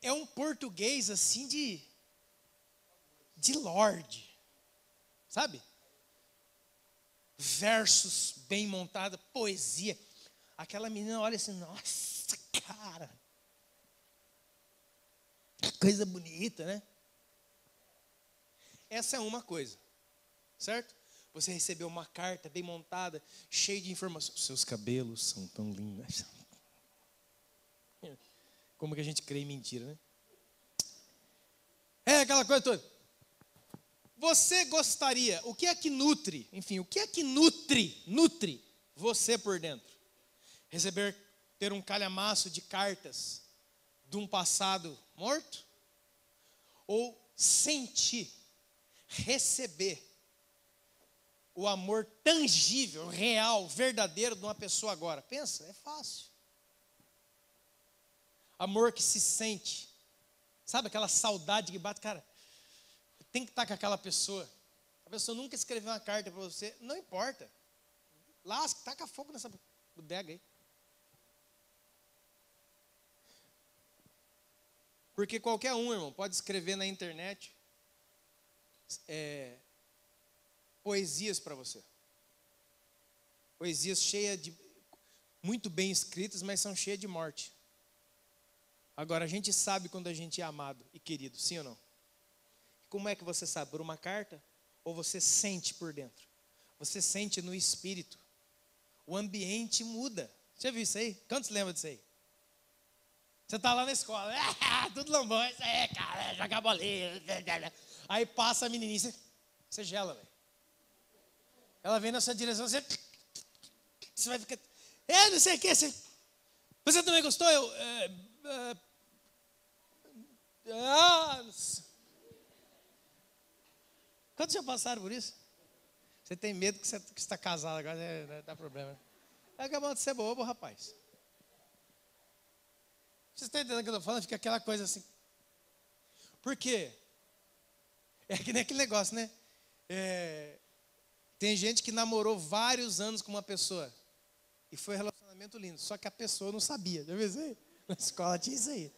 é um português assim de lorde, sabe? Versos bem montados, poesia. Aquela menina olha assim, nossa, cara, que coisa bonita, né? Essa é uma coisa, certo? Você recebeu uma carta bem montada, cheia de informações. Seus cabelos são tão lindos. Como que a gente crê em mentira, né? É aquela coisa toda. Você gostaria, o que é que nutre? Enfim, o que é que nutre você por dentro? Ter um calhamaço de cartas de um passado morto? Ou sentir, receber o amor tangível, real, verdadeiro de uma pessoa agora? Pensa, é fácil. Amor que se sente. Sabe aquela saudade que bate? Cara, tem que estar com aquela pessoa. A pessoa nunca escreveu uma carta para você. Não importa. Lasca, taca fogo nessa bodega aí. Porque qualquer um, irmão, pode escrever na internet poesias para você. Poesias cheias de, muito bem escritas, mas são cheias de morte. Agora, a gente sabe quando a gente é amado e querido, sim ou não? Como é que você sabe? Por uma carta? Ou você sente por dentro? Você sente no espírito. O ambiente muda. Já viu isso aí? Quantos lembram disso aí? Você está lá na escola, tudo lambão, isso aí, cara, jogar bolinha. Aí passa a menininha, você gela, velho. Ela vem na sua direção, você vai ficar, não sei o que, você também gostou? Quantos já passaram por isso? Você tem medo que você está casado agora, não dá problema. É acabando de ser bobo, rapaz. Vocês estão entendendo o que eu estou falando? Fica aquela coisa assim. Por quê? É que nem aquele negócio, né? Tem gente que namorou vários anos com uma pessoa. E foi um relacionamento lindo. Só que a pessoa não sabia. Já viu isso aí? Na escola tinha isso aí.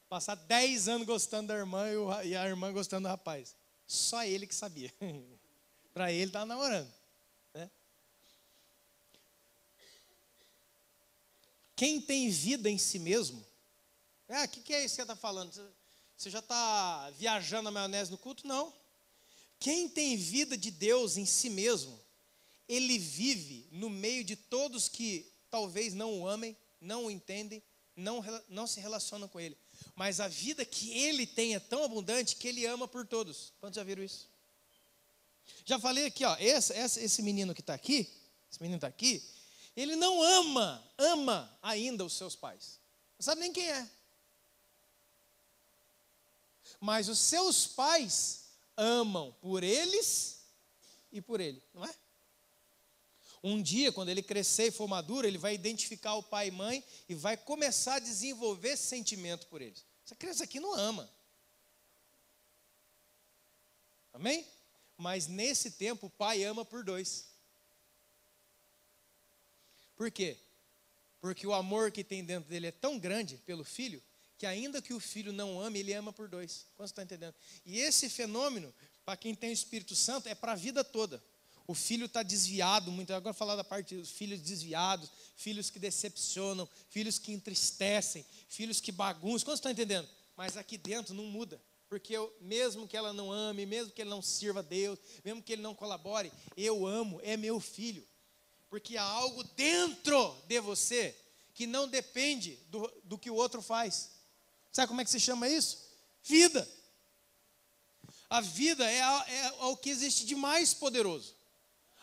Passar 10 anos gostando da irmã e a irmã gostando do rapaz. Só ele que sabia. Para ele estava namorando. Né? Quem tem vida em si mesmo. O que é isso que você está falando? Você já está viajando na maionese no culto? Não. Quem tem vida de Deus em si mesmo, ele vive no meio de todos que talvez não o amem, não o entendem, não se relacionam com ele. Mas a vida que ele tem é tão abundante que ele ama por todos. Quantos já viram isso? Já falei aqui, ó, esse menino que está aqui, ele não ama ainda os seus pais. Não sabe nem quem é. Mas os seus pais amam por eles e por ele, não é? Um dia, quando ele crescer e for maduro, ele vai identificar o pai e mãe e vai começar a desenvolver esse sentimento por eles. Essa criança aqui não ama. Amém? Mas nesse tempo o pai ama por dois. Por quê? Porque o amor que tem dentro dele é tão grande pelo filho, que ainda que o filho não ame, ele ama por dois. Quanto você está entendendo? E esse fenômeno, para quem tem o Espírito Santo, é para a vida toda. O filho está desviado, muito. Agora falar da parte dos filhos desviados, filhos que decepcionam, filhos que entristecem, filhos que bagunçam. Quanto você está entendendo? Mas aqui dentro não muda. Porque mesmo que ela não ame, mesmo que ele não sirva a Deus, mesmo que ele não colabore, eu amo, é meu filho. Porque há algo dentro de você que não depende do que o outro faz. Sabe como é que se chama isso? Vida. A vida é o que existe de mais poderoso.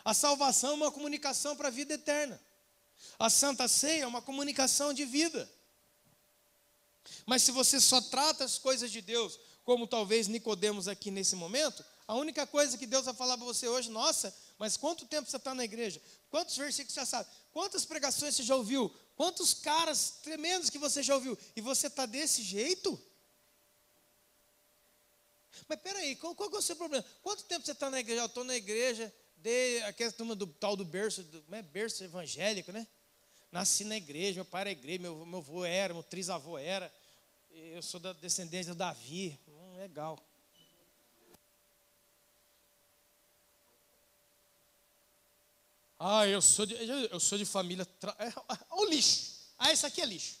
A salvação é uma comunicação para a vida eterna. A Santa Ceia é uma comunicação de vida. Mas se você só trata as coisas de Deus, como talvez Nicodemos aqui nesse momento, a única coisa que Deus vai falar para você hoje, nossa, mas quanto tempo você está na igreja? Quantos versículos você já sabe? Quantas pregações você já ouviu? Quantos caras tremendos que você já ouviu? E você está desse jeito? Mas peraí, qual é o seu problema? Quanto tempo você está na igreja? Eu estou na igreja, aquela turma do tal do berço, berço evangélico, né? nasci na igreja, meu pai era igreja, meu avô era, meu trisavô era. Eu sou da descendência de Davi. Legal. Eu sou de família... Olha o lixo. Esse aqui é lixo.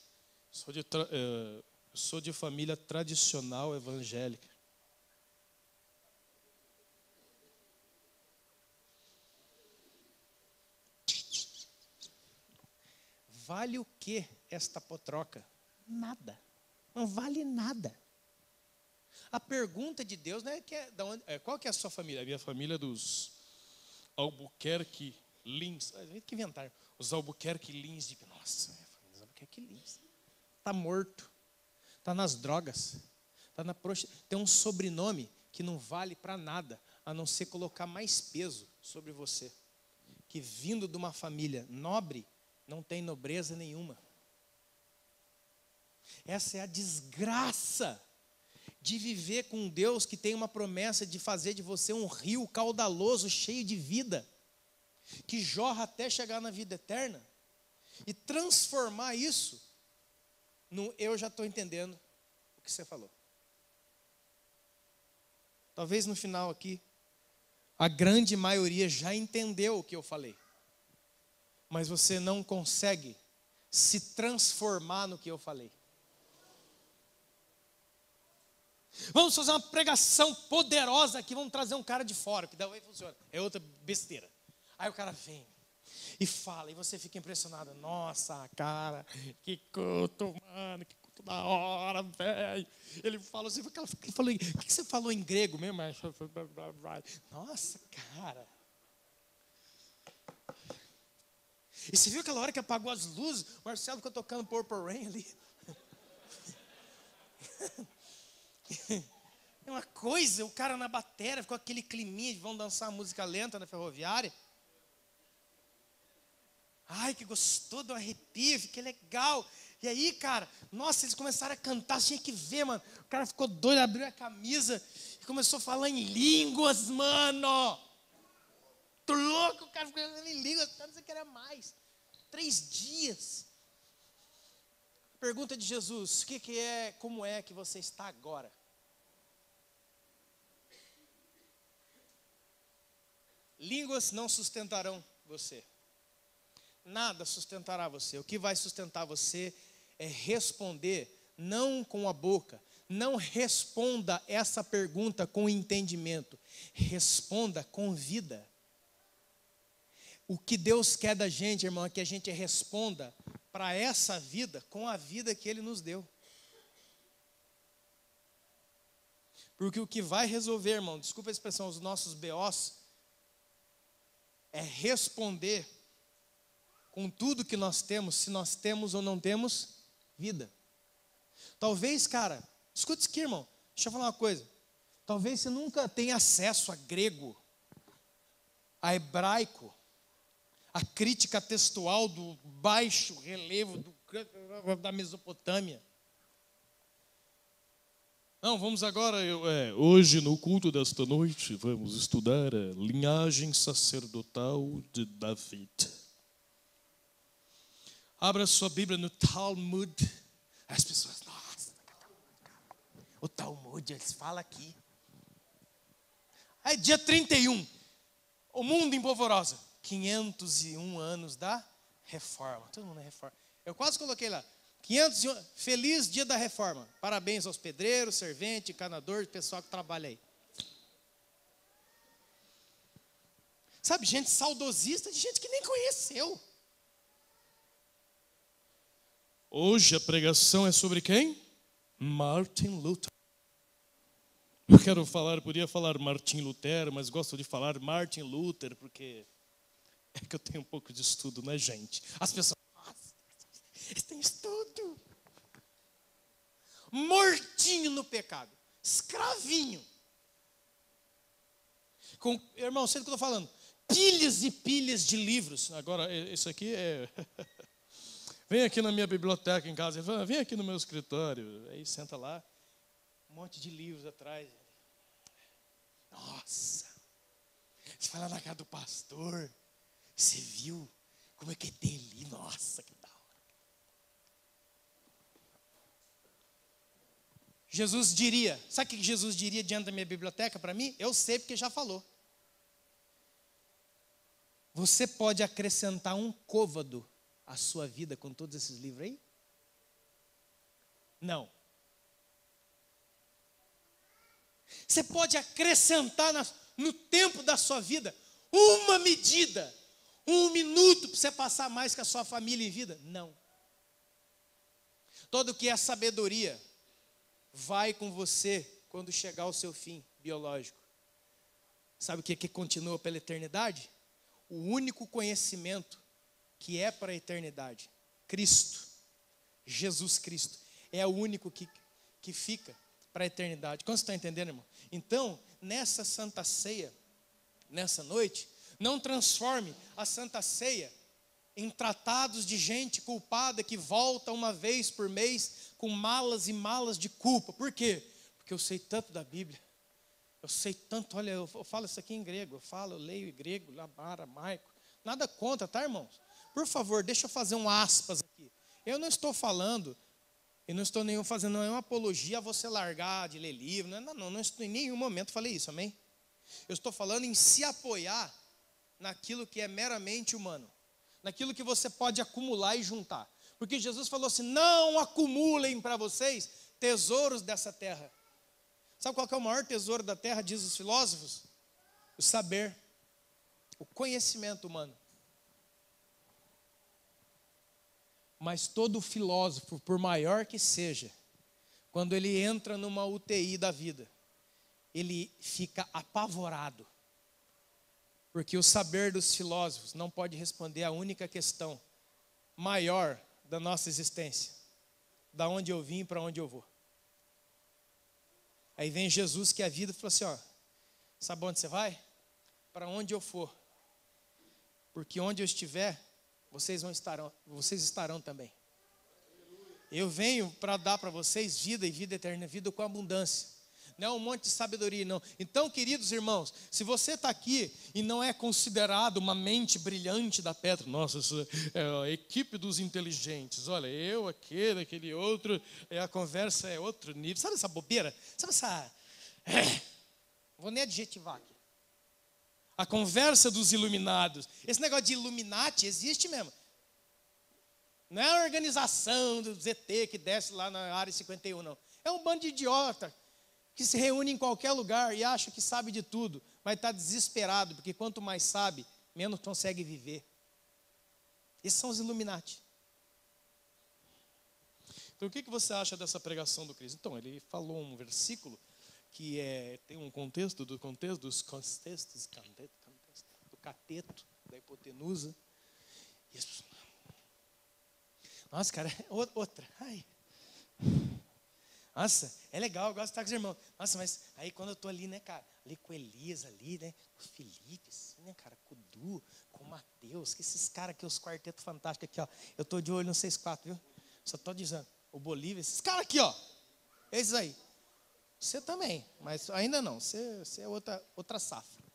Eu sou de família tradicional evangélica. Vale o que esta potroca? Nada. Não vale nada. A pergunta de Deus não é, qual que é a sua família? A minha família é dos Albuquerque Lins. Que inventaram. Os Albuquerque Lins. Nossa, minha família é dos Albuquerque Lins. Está morto. Está nas drogas. Tem um sobrenome que não vale para nada, a não ser colocar mais peso sobre você. Que vindo de uma família nobre, não tem nobreza nenhuma. Essa é a desgraça de viver com um Deus que tem uma promessa de fazer de você um rio caudaloso, cheio de vida, que jorra até chegar na vida eterna, e transformar isso no eu já estou entendendo o que você falou. Talvez no final aqui, a grande maioria já entendeu o que eu falei. Mas você não consegue se transformar no que eu falei. Vamos fazer uma pregação poderosa aqui, vamos trazer um cara de fora, que daí funciona. É outra besteira. Aí o cara vem e fala, e você fica impressionado. Nossa, cara, que culto, mano, que culto da hora, velho. Ele fala assim, o que você falou em grego mesmo? Nossa, cara. E você viu aquela hora que apagou as luzes? O Marcelo ficou tocando Purple Rain ali. É uma coisa, o cara na bateria ficou aquele climinha de vão dançar música lenta na ferroviária. Ai, que gostou do arrepio, fiquei legal. E aí, cara, nossa, eles começaram a cantar, tinha que ver, mano. O cara ficou doido, abriu a camisa e começou a falar em línguas, mano. Tô louco, o cara ficou falando em línguas, o cara não queria mais. 3 dias. Pergunta de Jesus, como é que você está agora? Línguas não sustentarão você. Nada sustentará você. O que vai sustentar você é responder, não com a boca. Não responda essa pergunta com entendimento. Responda com vida. O que Deus quer da gente, irmão, é que a gente responda para essa vida com a vida que Ele nos deu. Porque o que vai resolver, irmão, desculpa a expressão, os nossos BOs, é responder com tudo que nós temos, se nós temos ou não temos vida. Talvez, cara, escuta isso aqui, irmão, deixa eu falar uma coisa. Talvez você nunca tenha acesso a grego, a hebraico, a crítica textual do baixo relevo da Mesopotâmia. Não, vamos agora, hoje no culto desta noite, vamos estudar a linhagem sacerdotal de David. Abra sua Bíblia no Talmud. As pessoas, nossa, o Talmud, eles falam aqui. Aí dia 31, o mundo em polvorosa. 501 anos da reforma. Todo mundo é reforma. Eu quase coloquei lá. 501, feliz dia da reforma. Parabéns aos pedreiros, servente, encanador, pessoal que trabalha aí. Sabe, gente saudosista de gente que nem conheceu. Hoje a pregação é sobre quem? Martin Luther. Eu podia falar Martin Lutero, mas gosto de falar Martin Luther, porque é que eu tenho um pouco de estudo, né, gente? As pessoas, nossa, eles têm estudo. Mortinho no pecado, escravinho. Irmão, sei do que eu estou falando. Pilhas e pilhas de livros. Agora, isso aqui é... Vem aqui na minha biblioteca em casa, vem aqui no meu escritório. Aí senta lá, um monte de livros atrás. Nossa, você vai lá na casa do pastor, você viu Como é que é dele? Nossa, que da hora. Jesus diria, sabe o que Jesus diria diante da minha biblioteca para mim? Eu sei porque já falou. Você pode acrescentar um côvado à sua vida com todos esses livros aí? Não. Você pode acrescentar no tempo da sua vida uma medida, 1 minuto para você passar mais com a sua família em vida? Não. Todo que é sabedoria vai com você quando chegar o seu fim biológico. Sabe o que continua pela eternidade? O único conhecimento que é para a eternidade. Cristo. Jesus Cristo. É o único que fica para a eternidade. Quantos estão entendendo, irmão? Então, nessa Santa Ceia, nessa noite, não transforme a Santa Ceia em tratados de gente culpada que volta uma vez por mês com malas e malas de culpa. Por quê? Porque eu sei tanto da Bíblia. Eu sei tanto, olha, eu falo isso aqui em grego, eu leio em grego, aramaico. Nada contra, tá, irmãos? Por favor, deixa eu fazer um aspas aqui. Eu não estou falando, eu não estou fazendo nenhuma apologia a você largar de ler livro. Não estou em nenhum momento falei isso, amém? Eu estou falando em se apoiar naquilo que é meramente humano. Naquilo que você pode acumular e juntar. Porque Jesus falou assim, não acumulem para vocês tesouros dessa terra. Sabe qual que é o maior tesouro da terra, diz os filósofos? O saber, o conhecimento humano. Mas todo filósofo, por maior que seja, quando ele entra numa UTI da vida, ele fica apavorado. Porque o saber dos filósofos não pode responder a única questão maior da nossa existência. Da onde eu vim e para onde eu vou. Aí vem Jesus, que é a vida, e falou assim, ó, sabe onde você vai? Para onde eu for. Porque onde eu estiver, vocês estarão também. Eu venho para dar para vocês vida e vida eterna, vida com abundância. Não é um monte de sabedoria, não. Então, queridos irmãos, se você está aqui e não é considerado uma mente brilhante da pedra, nossa, isso é a equipe dos inteligentes, olha, eu, aquele outro, a conversa é outro nível. Sabe essa bobeira? Sabe essa... vou nem adjetivar aqui. A conversa dos iluminados. Esse negócio de Illuminati existe mesmo. Não é a organização do ZT que desce lá na área 51, não. É um bando de idiota que se reúne em qualquer lugar e acha que sabe de tudo, mas está desesperado, porque quanto mais sabe, menos consegue viver. Esses são os Illuminati. Então, o que você acha dessa pregação do Cristo? Então, ele falou um versículo que tem um contexto do cateto, da hipotenusa. Isso. Nossa, cara, outra. Ai. Nossa, é legal, eu gosto de estar com os irmãos. Nossa, mas aí quando eu estou ali, né, cara, ali com Elias, ali, né, com o Felipe, assim, né, cara, com o Du, com o Mateus, que esses caras aqui, os quartetos fantásticos aqui, ó. Eu estou de olho no 6-4, viu? Só estou dizendo, o Bolívia, esses caras aqui, ó. Esses aí. Você também, mas ainda não, você é outra safra.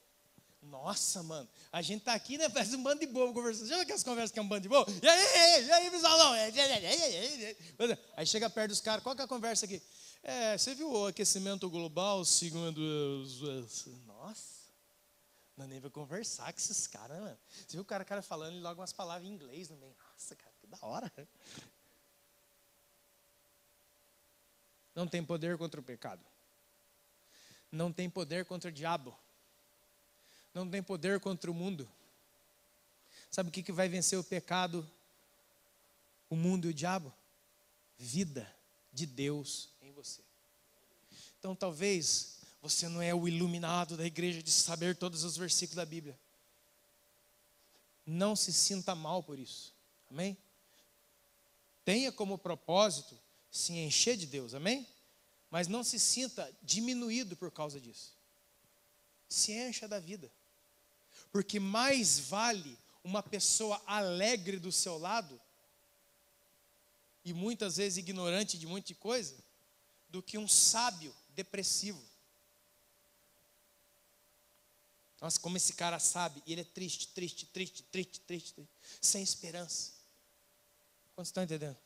Nossa, mano, a gente tá aqui, né, parece um bando de bobo conversando. Já viu aquelas conversas que é um bando de bobo? E aí, bisalão? Aí chega perto dos caras, qual que é a conversa aqui? Você viu o aquecimento global segundo os... Nossa, não nem vai conversar com esses caras, né, mano? Você viu o cara falando e logo umas palavras em inglês no meio. Nossa, cara, que da hora. Não tem poder contra o pecado. Não tem poder contra o diabo. Não tem poder contra o mundo. Sabe o que vai vencer o pecado, o mundo e o diabo? Vida de Deus em você. Então talvez você não é o iluminado da igreja de saber todos os versículos da Bíblia. Não se sinta mal por isso. Amém? Tenha como propósito se encher de Deus. Amém? Mas não se sinta diminuído por causa disso. Se encha da vida. Porque mais vale uma pessoa alegre do seu lado, e muitas vezes ignorante de muita coisa, do que um sábio depressivo. Nossa, como esse cara sabe. E ele é triste, triste, triste, triste, triste, triste, sem esperança. Quantos estão entendendo?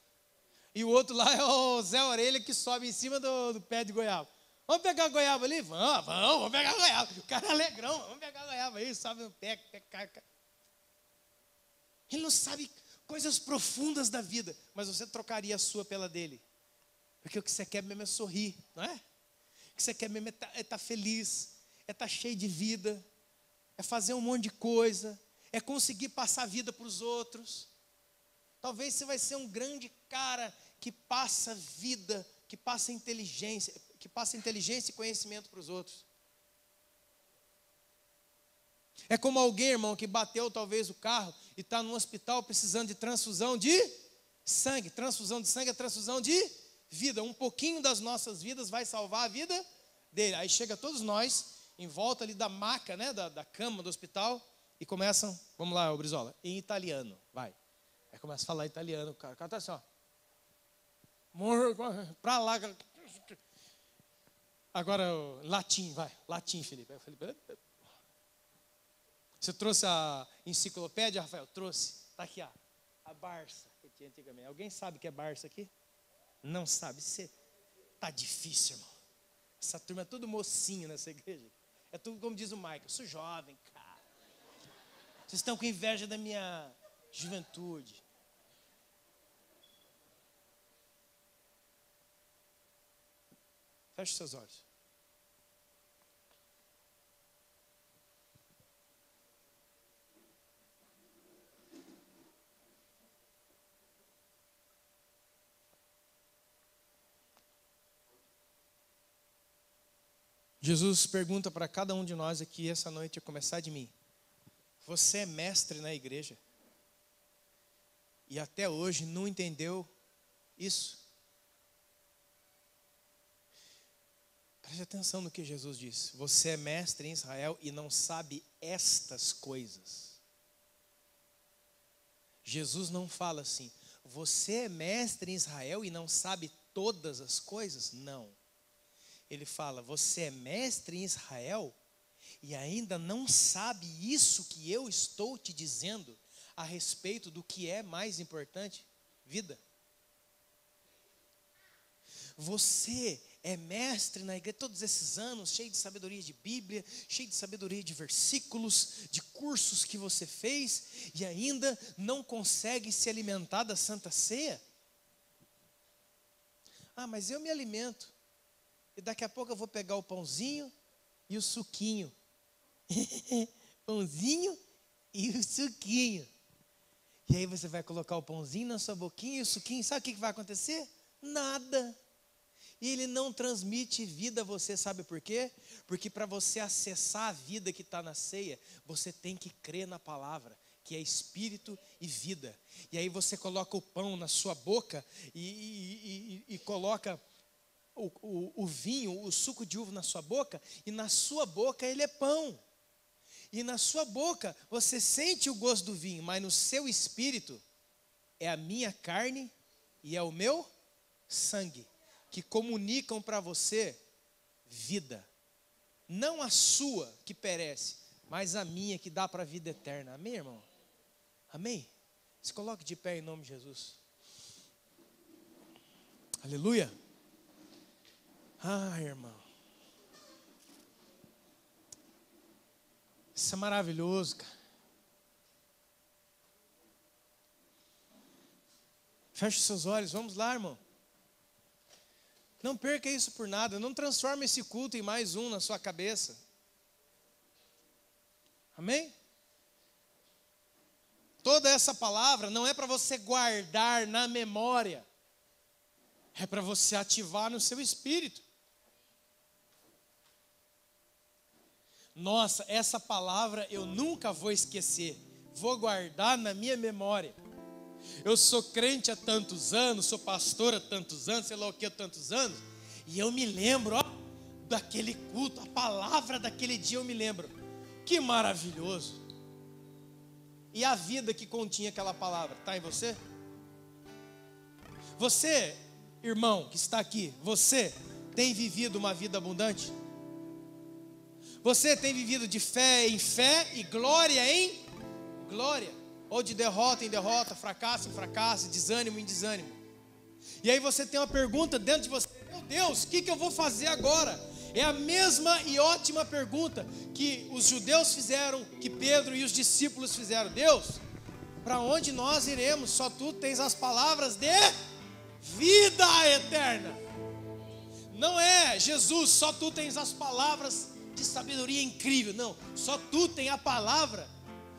E o outro lá é o Zé Orelha que sobe em cima do pé de goiaba. Vamos pegar a goiaba ali? Vamos pegar a goiaba. O cara é alegrão, vamos pegar a goiaba aí, sobe no pé, cai. Ele não sabe coisas profundas da vida, mas você trocaria a sua pela dele. Porque o que você quer mesmo é sorrir, não é? O que você quer mesmo é estar feliz, é estar cheio de vida, é fazer um monte de coisa, é conseguir passar a vida para os outros. Talvez você vai ser um grande cara que passa vida, que passa inteligência e conhecimento para os outros. É como alguém, irmão, que bateu talvez o carro e está no hospital precisando de transfusão de sangue. Transfusão de sangue é transfusão de vida. Um pouquinho das nossas vidas vai salvar a vida dele. Aí chega todos nós em volta ali da maca, né, da cama do hospital e começam, vamos lá, Brizola, em italiano, vai. Aí começa a falar italiano, o cara está assim, ó. Para lá. Agora, latim, vai. Latim, Felipe. Você trouxe a enciclopédia, Rafael? Trouxe. Está aqui, ó. A Barça, que tinha antigamente. Alguém sabe o que é Barça aqui? Não sabe. Tá difícil, irmão. Essa turma é tudo mocinho nessa igreja. É tudo como diz o Michael. Eu sou jovem, cara. Vocês estão com inveja da minha juventude. Feche seus olhos. Jesus pergunta para cada um de nós aqui essa noite, a começar de mim. Você é mestre na igreja? E até hoje não entendeu isso? Preste atenção no que Jesus disse. Você é mestre em Israel e não sabe estas coisas. Jesus não fala assim, você é mestre em Israel e não sabe todas as coisas? Não. Ele fala, você é mestre em Israel e ainda não sabe isso que eu estou te dizendo a respeito do que é mais importante? Vida. Você é mestre na igreja todos esses anos, cheio de sabedoria de Bíblia, cheio de sabedoria de versículos, de cursos que você fez e ainda não consegue se alimentar da Santa Ceia? Ah, mas eu me alimento. E daqui a pouco eu vou pegar o pãozinho e o suquinho. Pãozinho e o suquinho. E aí você vai colocar o pãozinho na sua boquinha e o suquinho. Sabe o que vai acontecer? Nada. E ele não transmite vida a você, sabe por quê? Porque para você acessar a vida que está na ceia, você tem que crer na palavra, que é espírito e vida. E aí você coloca o pão na sua boca e coloca o vinho, o suco de uva na sua boca, e na sua boca ele é pão. E na sua boca você sente o gosto do vinho, mas no seu espírito é a minha carne e é o meu sangue, que comunicam para você vida. Não a sua que perece, mas a minha que dá para a vida eterna. Amém, irmão? Amém? Se coloque de pé em nome de Jesus. Aleluia. Ah, irmão. Isso é maravilhoso, cara. Feche os seus olhos, vamos lá, irmão. Não perca isso por nada, não transforme esse culto em mais um na sua cabeça. Amém? Toda essa palavra não é para você guardar na memória, é para você ativar no seu espírito. Nossa, essa palavra eu nunca vou esquecer, vou guardar na minha memória. Eu sou crente há tantos anos, sou pastor há tantos anos, sei lá o que há tantos anos, e eu me lembro, daquele culto, a palavra daquele dia eu me lembro. Que maravilhoso. E a vida que continha aquela palavra, está em você? Você, irmão que está aqui, você tem vivido uma vida abundante? Você tem vivido de fé em fé e glória em glória, ou de derrota em derrota, fracasso em fracasso, desânimo em desânimo. E aí você tem uma pergunta dentro de você: meu Deus, o que eu vou fazer agora? É a mesma e ótima pergunta que os judeus fizeram, que Pedro e os discípulos fizeram. Deus, para onde nós iremos? Só tu tens as palavras de vida eterna. Não é, Jesus, só tu tens as palavras de sabedoria incrível. Não, só tu tens a palavra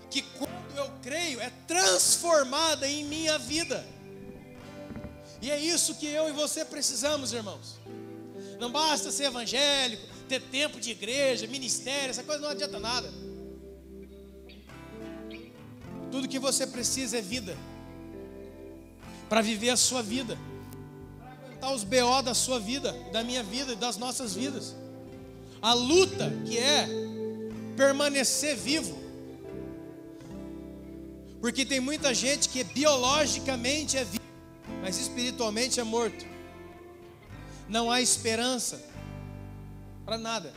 que quando eu creio é transformada em minha vida. E é isso que eu e você precisamos, irmãos. Não basta ser evangélico, ter tempo de igreja, ministério, essa coisa não adianta nada. Tudo que você precisa é vida, para viver a sua vida, para aguentar os BO da sua vida, da minha vida e das nossas vidas. A luta que é permanecer vivo. Porque tem muita gente que biologicamente é vivo, mas espiritualmente é morto. Não há esperança para nada.